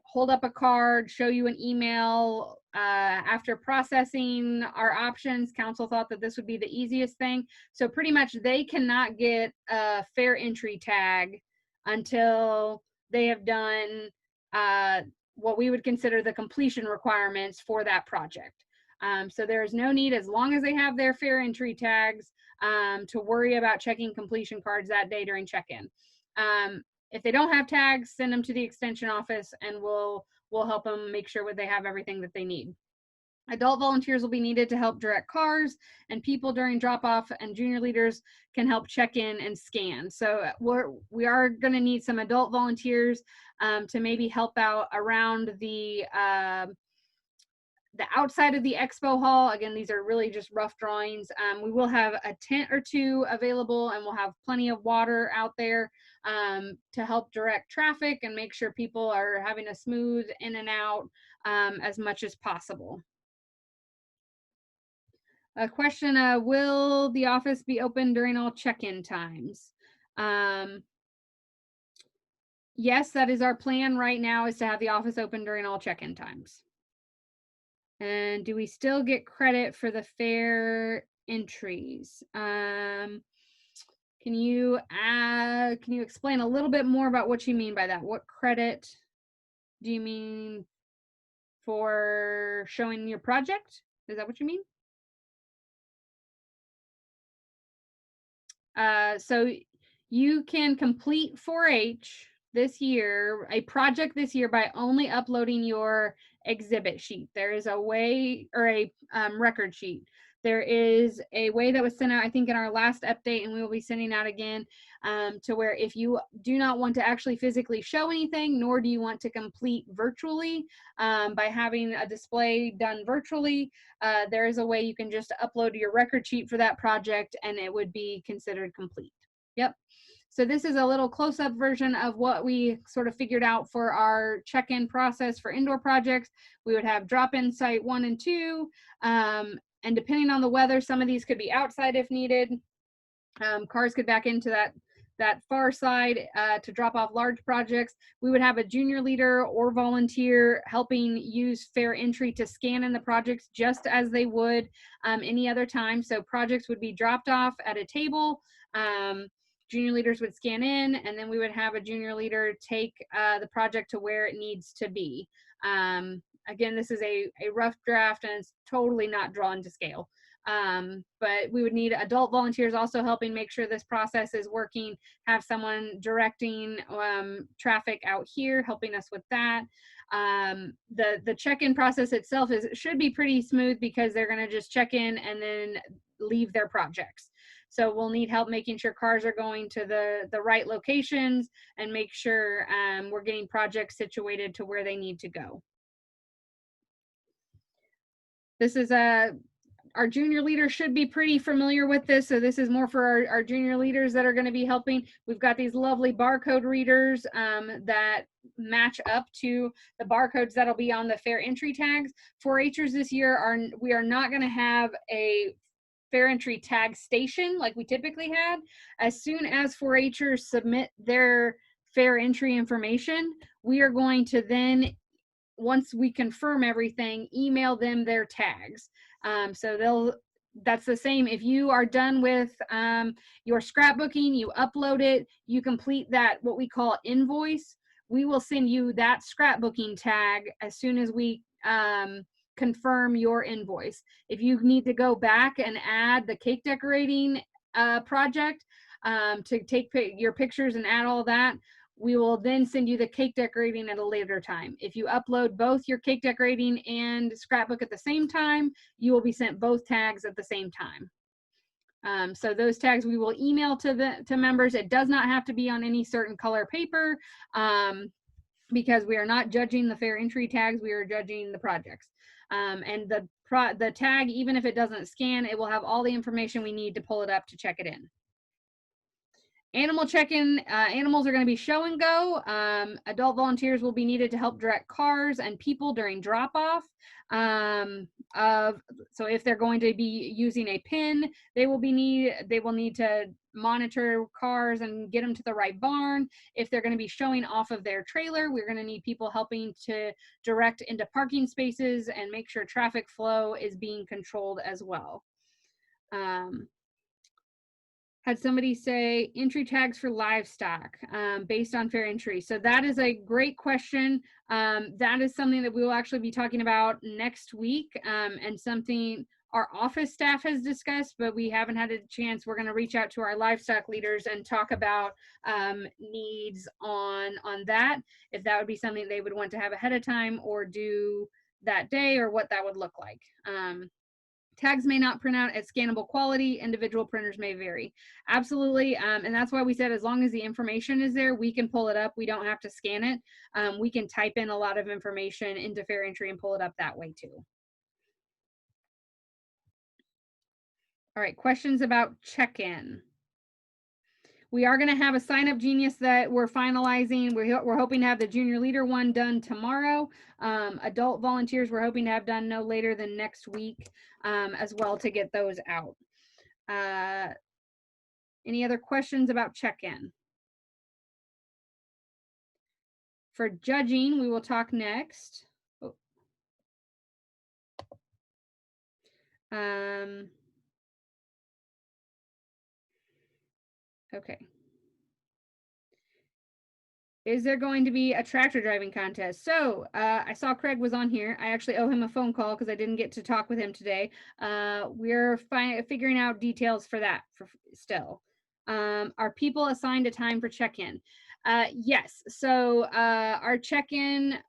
hold up a card, show you an email. After processing our options, council thought that this would be the easiest thing. So pretty much they cannot get a Fair Entry tag until they have done what we would consider the completion requirements for that project. So there is no need, as long as they have their Fair Entry tags, to worry about checking completion cards that day during check-in. If they don't have tags, send them to the extension office and we'll help them make sure they have everything that they need. Adult volunteers will be needed to help direct cars and people during drop-off, and junior leaders can help check in and scan. So we are going to need some adult volunteers to maybe help out around the outside of the expo hall. Again, these are really just rough drawings. We will have a tent or 2 available and we'll have plenty of water out there to help direct traffic and make sure people are having a smooth in and out as much as possible. A question, will the office be open during all check-in times? Yes, that is our plan right now, is to have the office open during all check-in times. And do we still get credit for the fair entries? Can you explain a little bit more about what you mean by that? What credit do you mean for showing your project? Is that what you mean? So you can complete 4-H this year, a project this year, by only uploading your exhibit sheet. There is a way, or a record sheet. There is a way that was sent out, I think, in our last update, and we will be sending out again, to where if you do not want to actually physically show anything, nor do you want to complete virtually by having a display done virtually, there is a way you can just upload your record sheet for that project and it would be considered complete. Yep. So this is a little close-up version of what we sort of figured out for our check-in process for indoor projects. We would have drop-in site 1 and 2, and depending on the weather, some of these could be outside if needed. Cars could back into that far side to drop off large projects. We would have a junior leader or volunteer helping use Fair Entry to scan in the projects just as they would any other time. So projects would be dropped off at a table. Junior leaders would scan in, and then we would have a junior leader take the project to where it needs to be. Again, this is a rough draft and it's totally not drawn to scale. But we would need adult volunteers also helping make sure this process is working, have someone directing traffic out here, helping us with that. The check-in process itself should be pretty smooth because they're going to just check in and then leave their projects. So we'll need help making sure cars are going to the right locations and make sure we're getting projects situated to where they need to go. This is our junior leaders should be pretty familiar with this. So this is more for our junior leaders that are going to be helping. We've got these lovely barcode readers that match up to the barcodes that'll be on the fair entry tags. 4-Hers this year we are not going to have a fair entry tag station like we typically had. As soon as 4-Hers submit their fair entry information, we are going to then, once we confirm everything, email them their tags. So that's the same. If you are done with your scrapbooking, you upload it, you complete that, what we call invoice, we will send you that scrapbooking tag as soon as we confirm your invoice. If you need to go back and add the cake decorating project to take your pictures and add all that, we will then send you the cake decorating at a later time. If you upload both your cake decorating and scrapbook at the same time, you will be sent both tags at the same time. So those tags we will email to members. It does not have to be on any certain color paper because we are not judging the fair entry tags, we are judging the projects. And the tag, even if it doesn't scan, it will have all the information we need to pull it up to check it in. Animal check-in, animals are going to be show and go. Adult volunteers will be needed to help direct cars and people during drop-off. So if they're going to be using a pin, they will need to monitor cars and get them to the right barn. If they're going to be showing off of their trailer, we're going to need people helping to direct into parking spaces and make sure traffic flow is being controlled as well. Had somebody say entry tags for livestock based on fair entry. So that is a great question. That is something that we will actually be talking about next week and something our office staff has discussed, but we haven't had a chance. We're going to reach out to our livestock leaders and talk about needs on that, if that would be something they would want to have ahead of time or do that day, or what that would look like. Tags may not print out at scannable quality. Individual printers may vary. Absolutely. And that's why we said as long as the information is there, we can pull it up. We don't have to scan it. We can type in a lot of information into fair entry and pull it up that way too. All right, questions about check-in. We are going to have a Sign Up Genius that we're finalizing. We're hoping to have the junior leader one done tomorrow. Adult volunteers we're hoping to have done no later than next week as well, to get those out. Any other questions about check-in? For judging, we will talk next. Okay. Is there going to be a tractor driving contest? So I saw Craig was on here. I actually owe him a phone call because I didn't get to talk with him today. We're figuring out details for that still. Are people assigned a time for check-in? Yes. So our check-in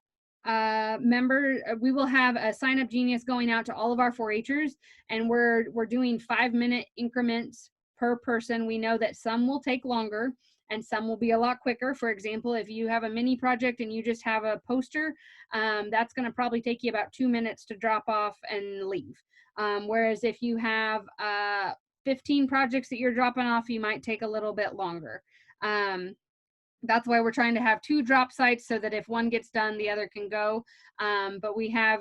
member, we will have a Sign Up Genius going out to all of our 4-Hers, and we're doing 5-minute increments per person. We know that some will take longer and some will be a lot quicker. For example, if you have a mini project and you just have a poster, that's going to probably take you about 2 minutes to drop off and leave. Whereas if you have 15 projects that you're dropping off, you might take a little bit longer. That's why we're trying to have 2 drop sites so that if one gets done, the other can go. But we have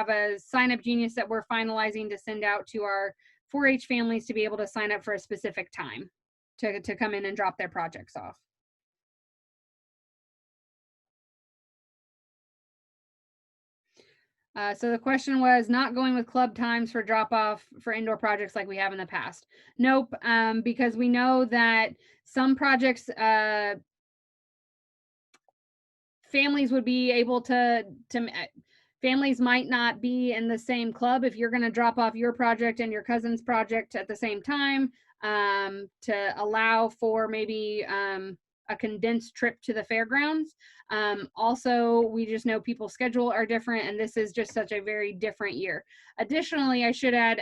a Sign Up Genius that we're finalizing to send out to our 4-H families to be able to sign up for a specific time to come in and drop their projects off. So the question was not going with club times for drop off for indoor projects like we have in the past. Nope, because we know that some projects, families would be able to families might not be in the same club. If you're going to drop off your project and your cousin's project at the same time, to allow for maybe a condensed trip to the fairgrounds. Also, we just know people's schedule are different, and this is just such a very different year. Additionally, I should add,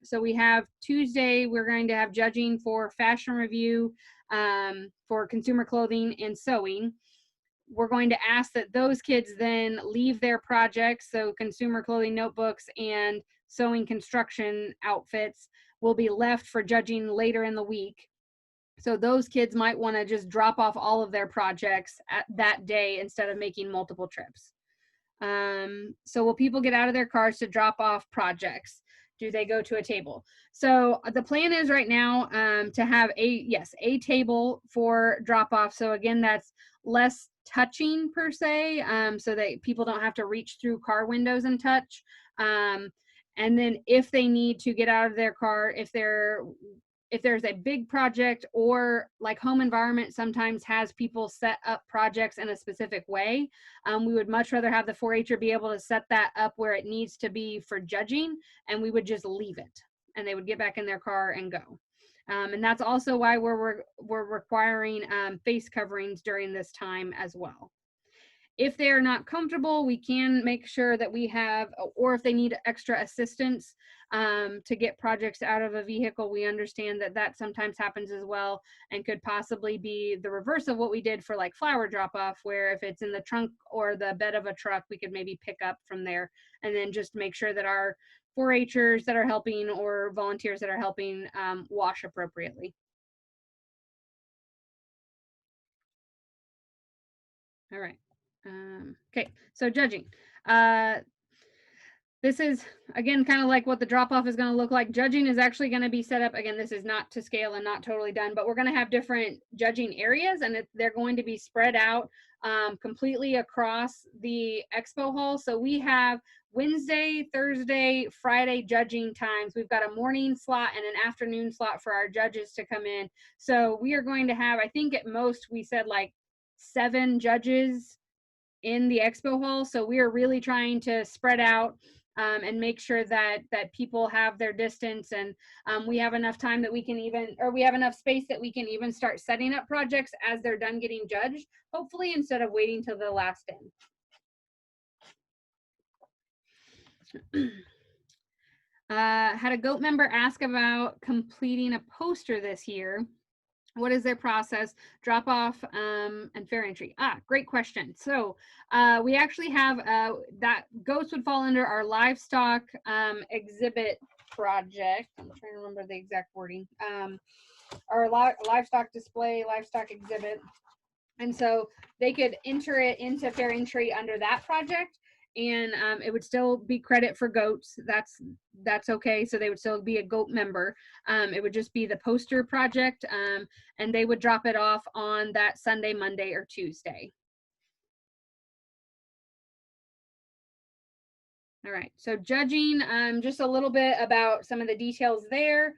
so we have Tuesday, we're going to have judging for fashion review, for consumer clothing and sewing. We're going to ask that those kids then leave their projects, so consumer clothing, notebooks, and sewing construction outfits will be left for judging later in the week. So those kids might want to just drop off all of their projects at that day instead of making multiple trips. So will people get out of their cars to drop off projects? Do they go to a table? So the plan is right now to have a table for drop off. So again, that's less touching per se, so that people don't have to reach through car windows and touch. And then if they need to get out of their car, if there's a big project, or like home environment sometimes has people set up projects in a specific way, we would much rather have the 4-H'er be able to set that up where it needs to be for judging, and we would just leave it and they would get back in their car and go. And that's also why we're requiring face coverings during this time as well. If they are not comfortable, we can make sure that we have, or if they need extra assistance to get projects out of a vehicle, we understand that that sometimes happens as well, and could possibly be the reverse of what we did for like flower drop off, where if it's in the trunk or the bed of a truck, we could maybe pick up from there, and then just make sure that our 4-H'ers that are helping or volunteers that are helping wash appropriately. All right. Okay, so judging. This is, again, kind of like what the drop-off is going to look like. Judging is actually going to be set up, again, this is not to scale and not totally done, but we're going to have different judging areas, and they're going to be spread out completely across the expo hall. So we have Wednesday, Thursday, Friday judging times. We've got a morning slot and an afternoon slot for our judges to come in. So we are going to have, I think at most we said like 7 judges in the expo hall. So we are really trying to spread out and make sure that people have their distance, and we have enough time that we can even, or we have enough space that we can even start setting up projects as they're done getting judged, hopefully, instead of waiting till the last in. Had a GOAT member ask about completing a poster this year. What is their process? Drop off and fair entry. Great question. So we actually have that goats would fall under our livestock exhibit project. I'm trying to remember the exact wording. Our livestock display, livestock exhibit. And so they could enter it into fair entry under that project, and it would still be credit for goats. That's okay. So they would still be a GOAT member. It would just be the poster project, and they would drop it off on that Sunday, Monday, or Tuesday. All right, so judging, just a little bit about some of the details there.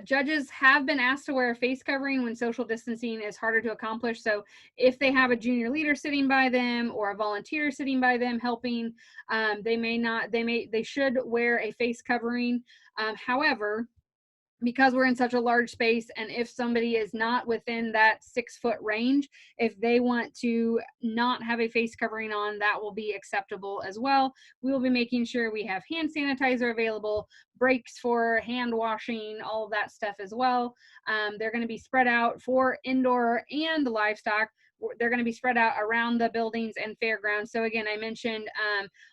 Judges have been asked to wear a face covering when social distancing is harder to accomplish. So if they have a junior leader sitting by them or a volunteer sitting by them helping, they should wear a face covering. However, because we're in such a large space, and if somebody is not within that 6-foot range, if they want to not have a face covering on, that will be acceptable as well. We will be making sure we have hand sanitizer available, breaks for hand washing, all of that stuff as well. They're going to be spread out for indoor and livestock. They're going to be spread out around the buildings and fairgrounds. So again, I mentioned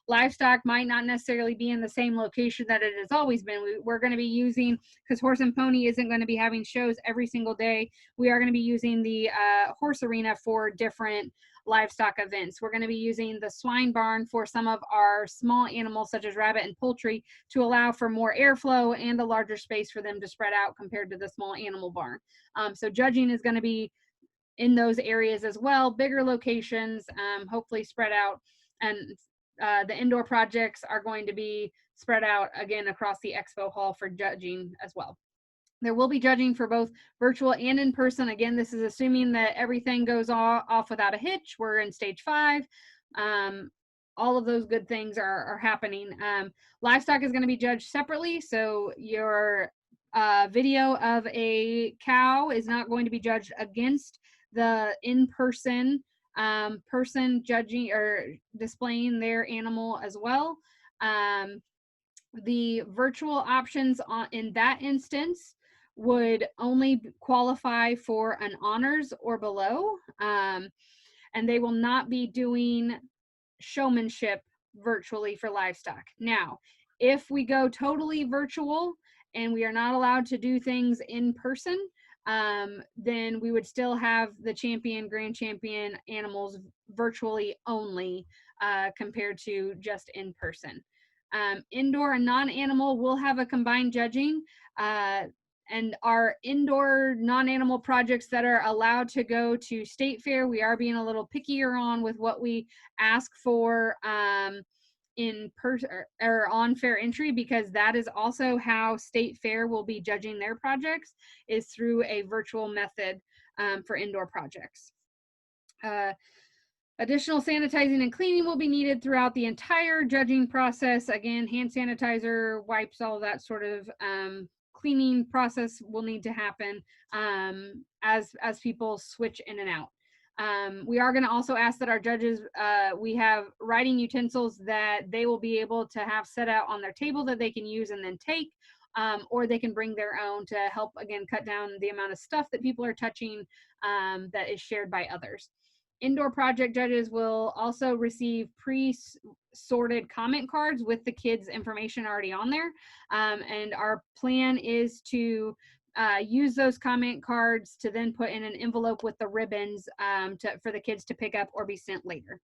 livestock might not necessarily be in the same location that it has always been. We're going to be using, because Horse and Pony isn't going to be having shows every single day, we are going to be using the horse arena for different livestock events. We're going to be using the swine barn for some of our small animals such as rabbit and poultry to allow for more airflow and a larger space for them to spread out compared to the small animal barn. So judging is going to be in those areas as well, bigger locations, hopefully spread out. And the indoor projects are going to be spread out again across the expo hall for judging as well. There will be judging for both virtual and in person. Again, this is assuming that everything goes off without a hitch. We're in stage 5. All of those good things are happening. Livestock is going to be judged separately. So your video of a cow is not going to be judged against the in-person person judging or displaying their animal as well. The virtual options in that instance would only qualify for an honors or below, and they will not be doing showmanship virtually for livestock. Now, If we go totally virtual and we are not allowed to do things in person, then we would still have the champion, grand champion animals virtually only compared to just in person. Indoor and non-animal will have a combined judging. And our indoor non-animal projects that are allowed to go to state fair, we are being a little pickier on with what we ask for in person or on fair entry, because that is also how state fair will be judging their projects, is through a virtual method for indoor projects. Additional sanitizing and cleaning will be needed throughout the entire judging process. Again, hand sanitizer, wipes, all of that sort of cleaning process will need to happen as people switch in and out. We are going to also ask that our judges, we have writing utensils that they will be able to have set out on their table that they can use and then take, or they can bring their own to help, again, cut down the amount of stuff that people are touching that is shared by others. Indoor project judges will also receive pre-sorted comment cards with the kids' information already on there. And our plan is to use those comment cards to then put in an envelope with the ribbons for the kids to pick up or be sent later.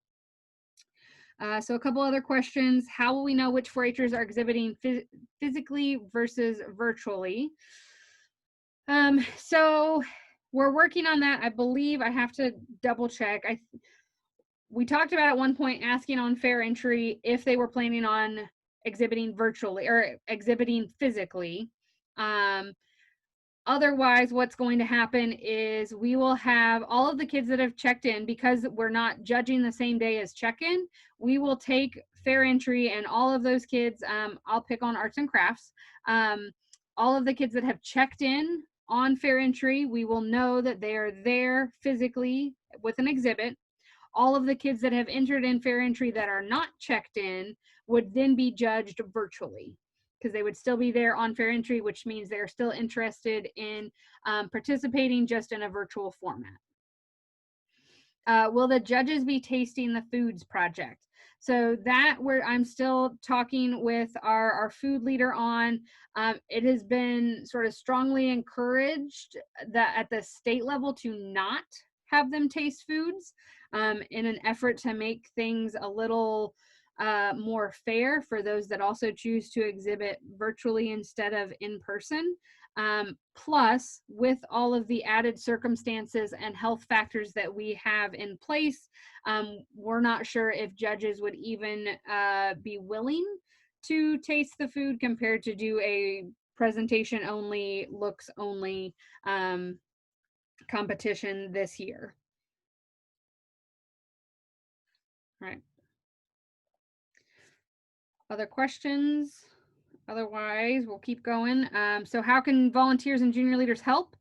So a couple other questions. How will we know which 4-Hers are exhibiting physically versus virtually? So we're working on that. I believe I have to double check. We talked about at one point asking on fair entry if they were planning on exhibiting virtually or exhibiting physically. Otherwise, what's going to happen is we will have all of the kids that have checked in, because we're not judging the same day as check-in. We will take fair entry and all of those kids, I'll pick on arts and crafts. All of the kids that have checked in on fair entry, we will know that they are there physically with an exhibit. All of the kids that have entered in fair entry that are not checked in would then be judged virtually, because they would still be there on fair entry, which means they're still interested in participating, just in a virtual format. Will the judges be tasting the foods project? So that I'm still talking with our food leader on. It has been sort of strongly encouraged that at the state level to not have them taste foods in an effort to make things a little more fair for those that also choose to exhibit virtually instead of in person. Plus, with all of the added circumstances and health factors that we have in place, we're not sure if judges would even be willing to taste the food compared to do a presentation only, looks only competition this year. All right. Other questions? Otherwise, we'll keep going. So how can volunteers and junior leaders help?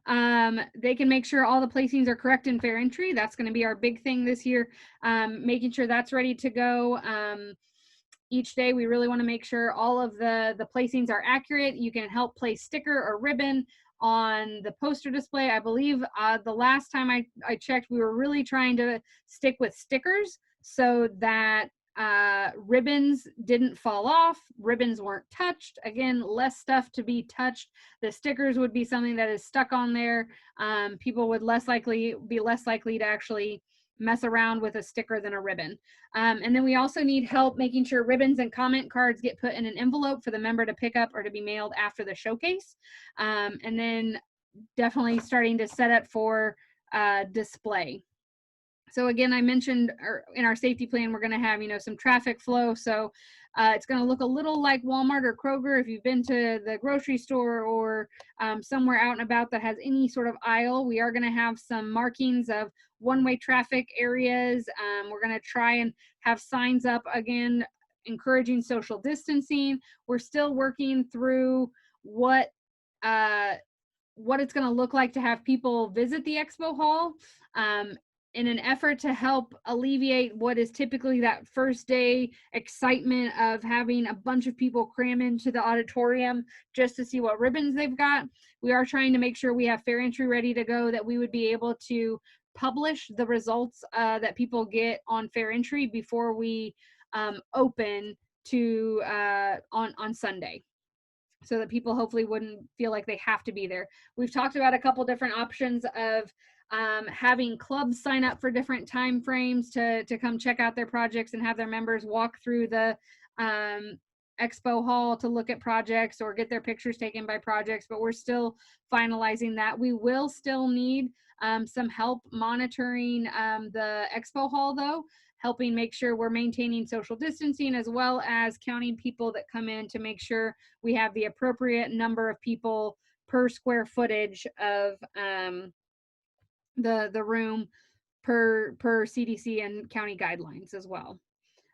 They can make sure all the placings are correct in fair entry. That's going to be our big thing this year, making sure that's ready to go. Each day, we really want to make sure all of the placings are accurate. You can help place sticker or ribbon on the poster display. I believe the last time I checked, we were really trying to stick with stickers so that ribbons didn't fall off, ribbons weren't touched. Again, less stuff to be touched. The stickers would be something that is stuck on there. People would be less likely to actually mess around with a sticker than a ribbon. And then we also need help making sure ribbons and comment cards get put in an envelope for the member to pick up or to be mailed after the showcase. And then definitely starting to set up for display. So again, I mentioned in our safety plan, we're going to have, some traffic flow. So it's going to look a little like Walmart or Kroger. If you've been to the grocery store or somewhere out and about that has any sort of aisle, we are going to have some markings of one-way traffic areas. We're going to try and have signs up, again, encouraging social distancing. We're still working through what it's going to look like to have people visit the expo hall. In an effort to help alleviate what is typically that first day excitement of having a bunch of people cram into the auditorium just to see what ribbons they've got, we are trying to make sure we have fair entry ready to go, that we would be able to publish the results that people get on fair entry before we open to on Sunday, so that people hopefully wouldn't feel like they have to be there. We've talked about a couple different options of having clubs sign up for different time frames to come check out their projects and have their members walk through the expo hall to look at projects or get their pictures taken by projects, but we're still finalizing that. We will still need some help monitoring the expo hall, though, helping make sure we're maintaining social distancing, as well as counting people that come in to make sure we have the appropriate number of people per square footage of the room per CDC and county guidelines as well.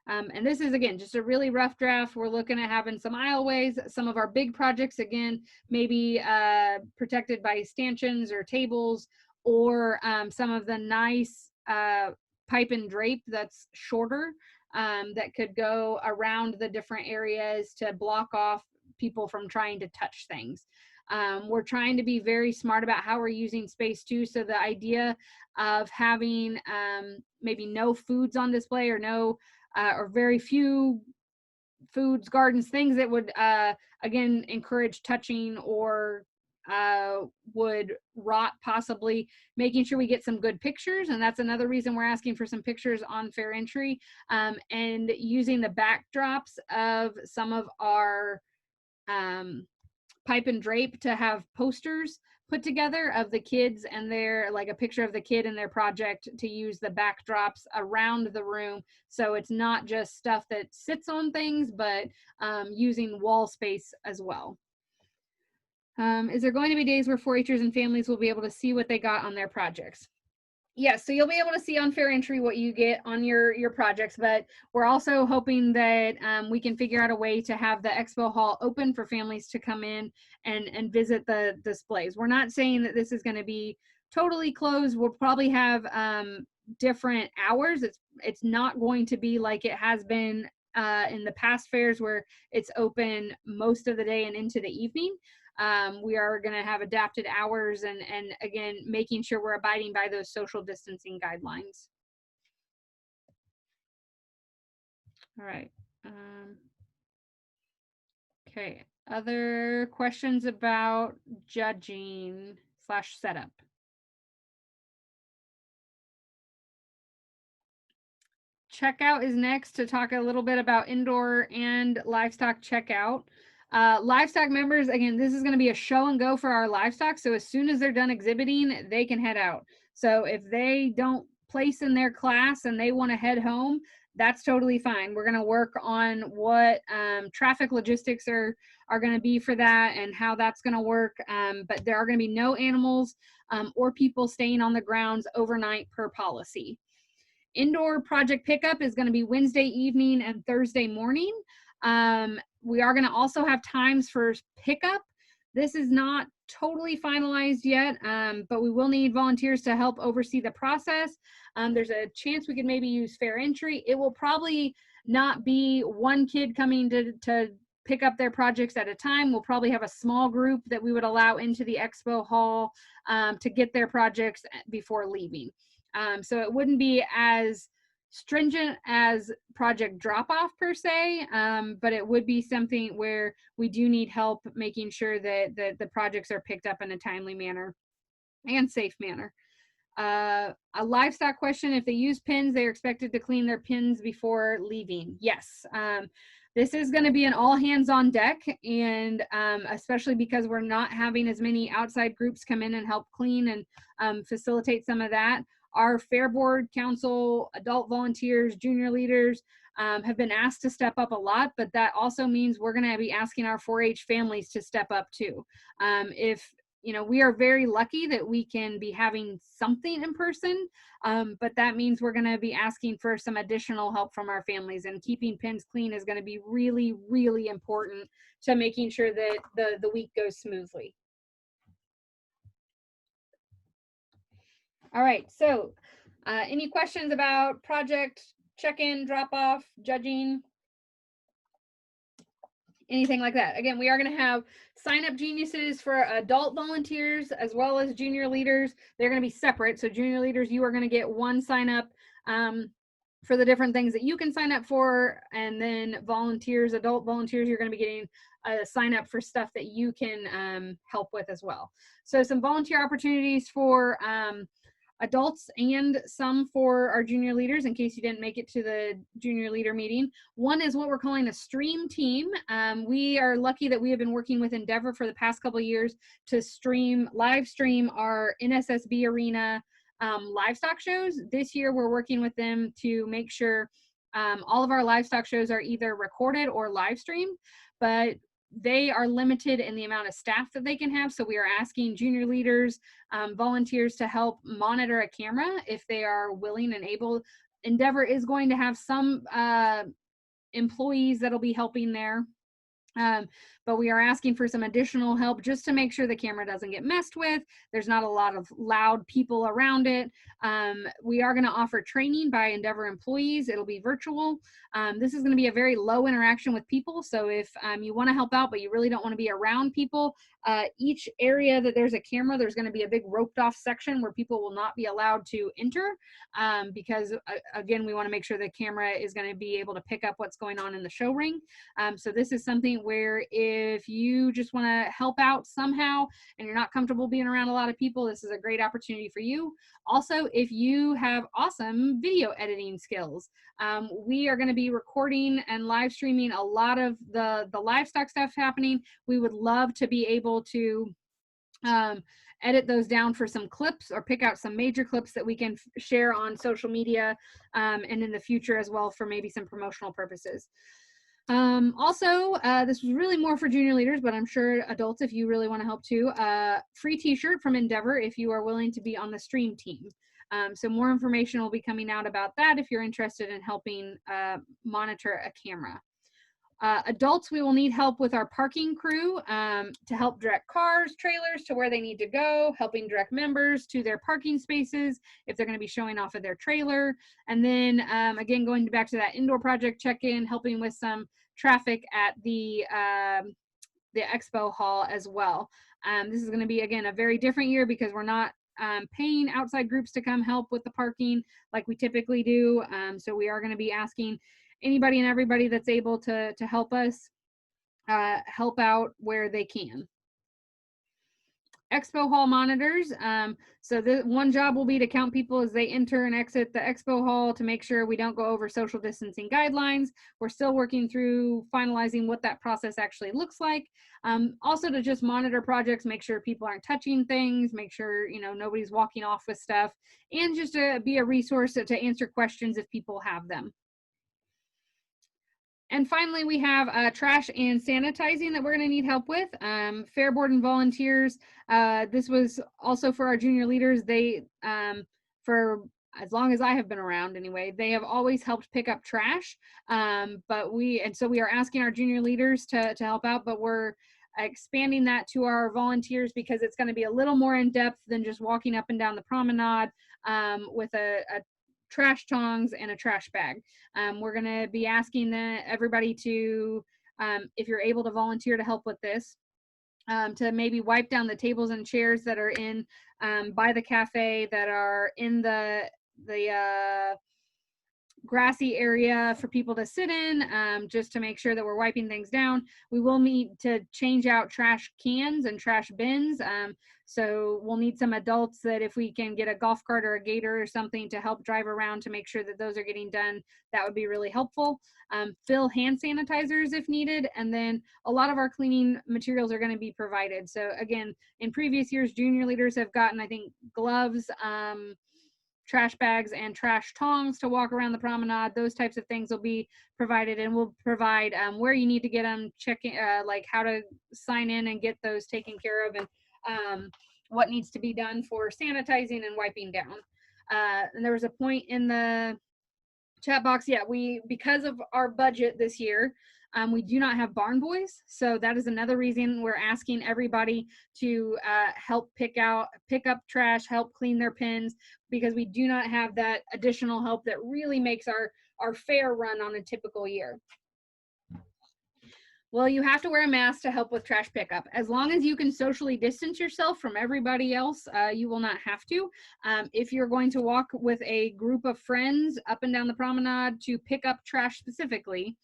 And this is, again, just a really rough draft. We're looking at having some aisleways. Some of our big projects, again, maybe protected by stanchions or tables, or some of the nice pipe and drape that's shorter that could go around the different areas to block off people from trying to touch things. We're trying to be very smart about how we're using space too. So the idea of having maybe no foods on display, or no or very few foods, gardens, things that would again encourage touching or would rot possibly, making sure we get some good pictures. And that's another reason we're asking for some pictures on fair entry, and using the backdrops of some of our pipe and drape to have posters put together of the kids and their, like a picture of the kid and their project, to use the backdrops around the room. So it's not just stuff that sits on things, but using wall space as well. Is there going to be days where 4-Hers and families will be able to see what they got on their projects? Yes, so you'll be able to see on fair entry what you get on your projects, but we're also hoping that we can figure out a way to have the expo hall open for families to come in and visit the displays. We're not saying that this is going to be totally closed. We'll probably have different hours. It's not going to be like it has been in the past fairs, where it's open most of the day and into the evening. We are going to have adapted hours, and again, making sure we're abiding by those social distancing guidelines. All right. Okay. Other questions about judging / setup? Checkout is next, to talk a little bit about indoor and livestock checkout. Livestock members, again, this is going to be a show and go for our livestock. So as soon as they're done exhibiting, they can head out. So if they don't place in their class and they want to head home, that's totally fine. We're going to work on what traffic logistics are going to be for that, and how that's going to work. But there are going to be no animals or people staying on the grounds overnight per policy. Indoor project pickup is going to be Wednesday evening and Thursday morning. We are going to also have times for pickup. This is not totally finalized yet, but we will need volunteers to help oversee the process. There's a chance we could maybe use fair entry. It will probably not be one kid coming to pick up their projects at a time. We'll probably have a small group that we would allow into the expo hall to get their projects before leaving. So it wouldn't be as stringent as project drop-off per se, but it would be something where we do need help making sure that the projects are picked up in a timely manner and safe manner. A livestock question: if they use pins, they're expected to clean their pins before leaving. Yes. This is going to be an all hands on deck, and especially because we're not having as many outside groups come in and help clean and facilitate some of that. Our Fair Board Council, adult volunteers, junior leaders have been asked to step up a lot, but that also means we're going to be asking our 4-H families to step up too. We are very lucky that we can be having something in person, but that means we're going to be asking for some additional help from our families, and keeping pins clean is going to be really, really important to making sure that the week goes smoothly. All right, so any questions about project, check-in, drop-off, judging, anything like that? Again, we are going to have sign-up geniuses for adult volunteers as well as junior leaders. They're going to be separate. So junior leaders, you are going to get one sign-up for the different things that you can sign up for. And then volunteers, adult volunteers, you're going to be getting a sign up for stuff that you can help with as well. So some volunteer opportunities for adults and some for our junior leaders in case you didn't make it to the junior leader meeting. One is what we're calling a stream team. We are lucky that we have been working with Endeavor for the past couple of years to live stream our NSSB Arena livestock shows. This year we're working with them to make sure all of our livestock shows are either recorded or live streamed, but they are limited in the amount of staff that they can have. So we are asking junior leaders, volunteers to help monitor a camera if they are willing and able. Endeavor is going to have some employees that'll be helping there. But we are asking for some additional help just to make sure the camera doesn't get messed with. There's not a lot of loud people around it. We are going to offer training by Endeavor employees. It'll be virtual. This is going to be a very low interaction with people. So if you want to help out, but you really don't want to be around people, each area that there's a camera, there's going to be a big roped off section where people will not be allowed to enter because again, we want to make sure the camera is going to be able to pick up what's going on in the show ring. So this is something where if you just want to help out somehow and you're not comfortable being around a lot of people, this is a great opportunity for you. Also, if you have awesome video editing skills, we are going to be recording and live streaming a lot of the livestock stuff happening. We would love to be able to edit those down for some clips or pick out some major clips that we can share on social media and in the future as well for maybe some promotional purposes. Also, this was really more for junior leaders, but I'm sure adults, if you really want to help too, free t-shirt from Endeavor if you are willing to be on the stream team. So more information will be coming out about that if you're interested in helping monitor a camera. Adults, we will need help with our parking crew to help direct cars, trailers to where they need to go, helping direct members to their parking spaces if they're going to be showing off of their trailer. And then again, going back to that indoor project check-in, helping with some traffic at the expo hall as well. This is going to be, again, a very different year because we're not paying outside groups to come help with the parking like we typically do. So we are going to be asking anybody and everybody that's able to help us help out where they can. Expo hall monitors. So the one job will be to count people as they enter and exit the expo hall to make sure we don't go over social distancing guidelines. We're still working through finalizing what that process actually looks like. Also to just monitor projects, make sure people aren't touching things, make sure nobody's walking off with stuff, and just to be a resource to answer questions if people have them. And finally, we have trash and sanitizing that we're going to need help with. Fair board and volunteers. This was also for our junior leaders. They, for as long as I have been around anyway, they have always helped pick up trash. So we are asking our junior leaders to help out, but we're expanding that to our volunteers because it's going to be a little more in depth than just walking up and down the promenade with a trash tongs and a trash bag. We're going to be asking everybody to, if you're able to volunteer to help with this, to maybe wipe down the tables and chairs that are in by the cafe, that are in the grassy area for people to sit in, just to make sure that we're wiping things down. We will need to change out trash cans and trash bins. So we'll need some adults that if we can get a golf cart or a gator or something to help drive around to make sure that those are getting done, that would be really helpful. Fill hand sanitizers if needed. And then a lot of our cleaning materials are going to be provided. So again, in previous years, junior leaders have gotten, I think, gloves, trash bags and trash tongs to walk around the promenade. Those types of things will be provided, and we'll provide where you need to get them, checking like how to sign in and get those taken care of, and what needs to be done for sanitizing and wiping down. And there was a point in the chat box, because of our budget this year, we do not have barn boys. So that is another reason we're asking everybody to help pick up trash, help clean their pens, because we do not have that additional help that really makes our fair run on a typical year. Well, you have to wear a mask to help with trash pickup. As long as you can socially distance yourself from everybody else, you will not have to. If you're going to walk with a group of friends up and down the promenade to pick up trash specifically,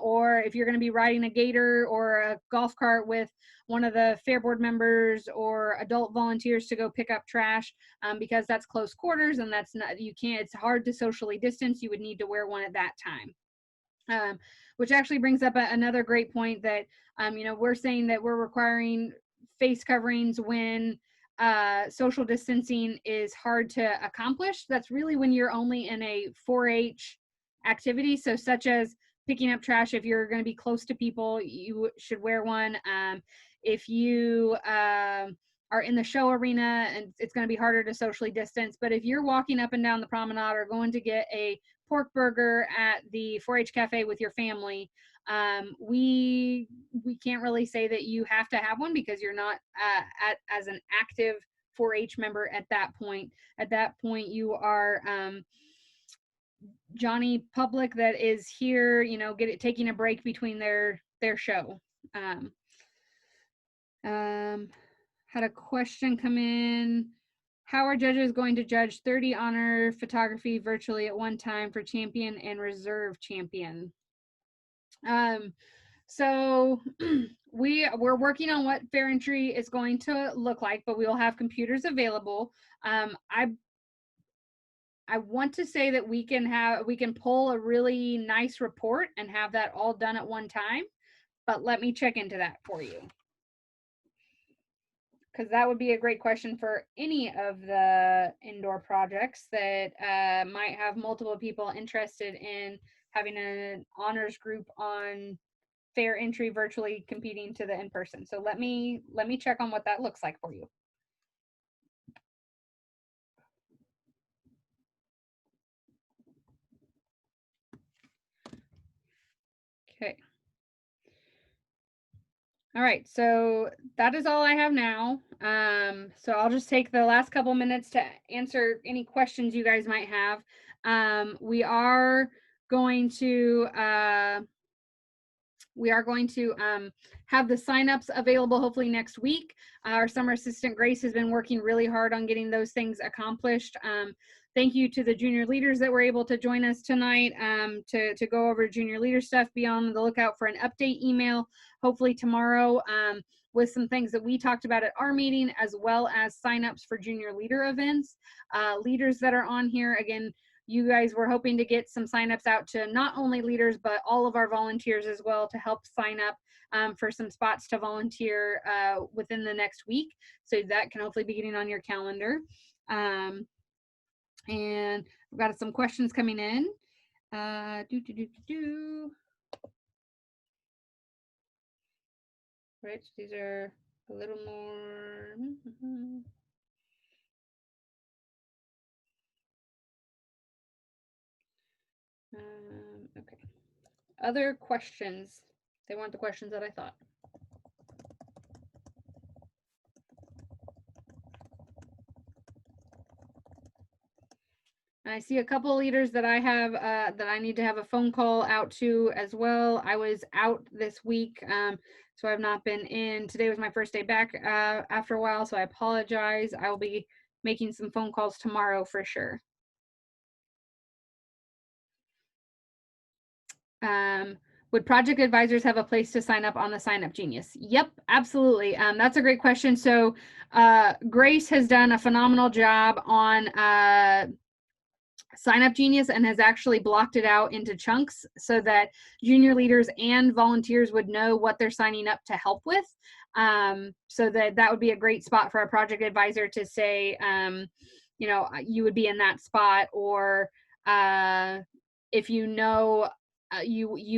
or if you're going to be riding a gator or a golf cart with one of the Fair Board members or adult volunteers to go pick up trash, because that's close quarters and that's not, you can't, it's hard to socially distance, you would need to wear one at that time. Which actually brings up another great point that, we're saying that we're requiring face coverings when social distancing is hard to accomplish. That's really when you're only in a 4-H activity. So such as picking up trash, if you're going to be close to people, you should wear one. If you are in the show arena, and it's going to be harder to socially distance, but if you're walking up and down the promenade or going to get a pork burger at the 4-H cafe with your family, we can't really say that you have to have one because you're not as an active 4-H member at that point. At that point, you are Johnny Public that is here, taking a break between their show. Had a question come in. How are judges going to judge 30 honor photography virtually at one time for champion and reserve champion? So we're working on what fair entry is going to look like, but we will have computers available. I want to say that we can pull a really nice report and have that all done at one time, but let me check into that for you. Because that would be a great question for any of the indoor projects that might have multiple people interested in having an honors group on fair entry virtually competing to the in-person. So let me check on what that looks like for you. Okay. All right, so that is all I have now. So I'll just take the last couple minutes to answer any questions you guys might have. We are going to have the signups available hopefully next week. Our summer assistant Grace has been working really hard on getting those things accomplished. Thank you to the junior leaders that were able to join us tonight to go over junior leader stuff. Be on the lookout for an update email, hopefully tomorrow, with some things that we talked about at our meeting, as well as signups for junior leader events. Leaders that are on here, again, you guys were hoping to get some signups out to not only leaders, but all of our volunteers as well to help sign up for some spots to volunteer within the next week. So that can hopefully be getting on your calendar. And we've got some questions coming in. Right, so these are a little more. Okay. Other questions? They weren't the questions that I thought. I see a couple of leaders that I have that I need to have a phone call out to as well. I was out this week, so I've not been in. Today was my first day back after a while, so I apologize. I will be making some phone calls tomorrow for sure. Would project advisors have a place to sign up on the Sign Up Genius? Yep, absolutely. That's a great question. So Grace has done a phenomenal job on Sign Up Genius and has actually blocked it out into chunks so that junior leaders and volunteers would know what they're signing up to help with. So that would be a great spot for a project advisor to say, you would be in that spot, or if you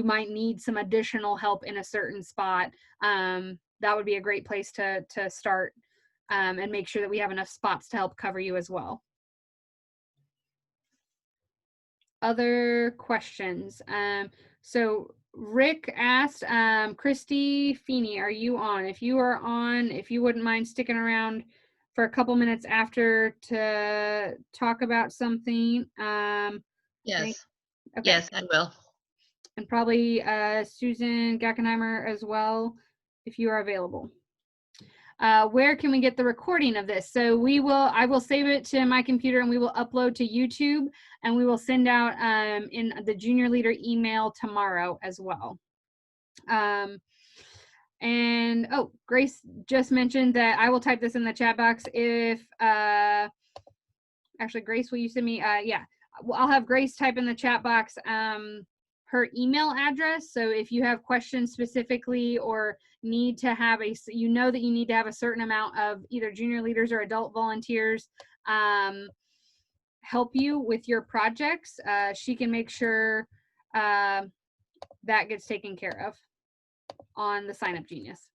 might need some additional help in a certain spot, that would be a great place to start and make sure that we have enough spots to help cover you as well. Other questions? So Rick asked, Christy Feeney, are you on? If you are on, if you wouldn't mind sticking around for a couple minutes after to talk about something. Yes. Okay. Yes, I will. and probably Susan Gackenheimer as well, if you are available. Where can we get the recording of this? So I will save it to my computer and we will upload to YouTube, and we will send out in the junior leader email tomorrow as well. And oh, Grace just mentioned that I will type this in the chat box if actually, Grace, will you send me yeah, well, I'll have Grace type in the chat box her email address. So if you have questions specifically or need to have that you need to have a certain amount of either junior leaders or adult volunteers help you with your projects, she can make sure that gets taken care of on the Sign Up Genius.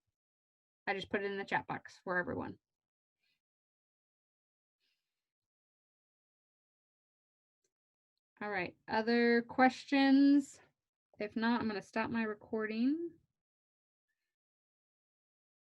I just put it in the chat box for everyone. All right, other questions? If not, I'm going to stop my recording.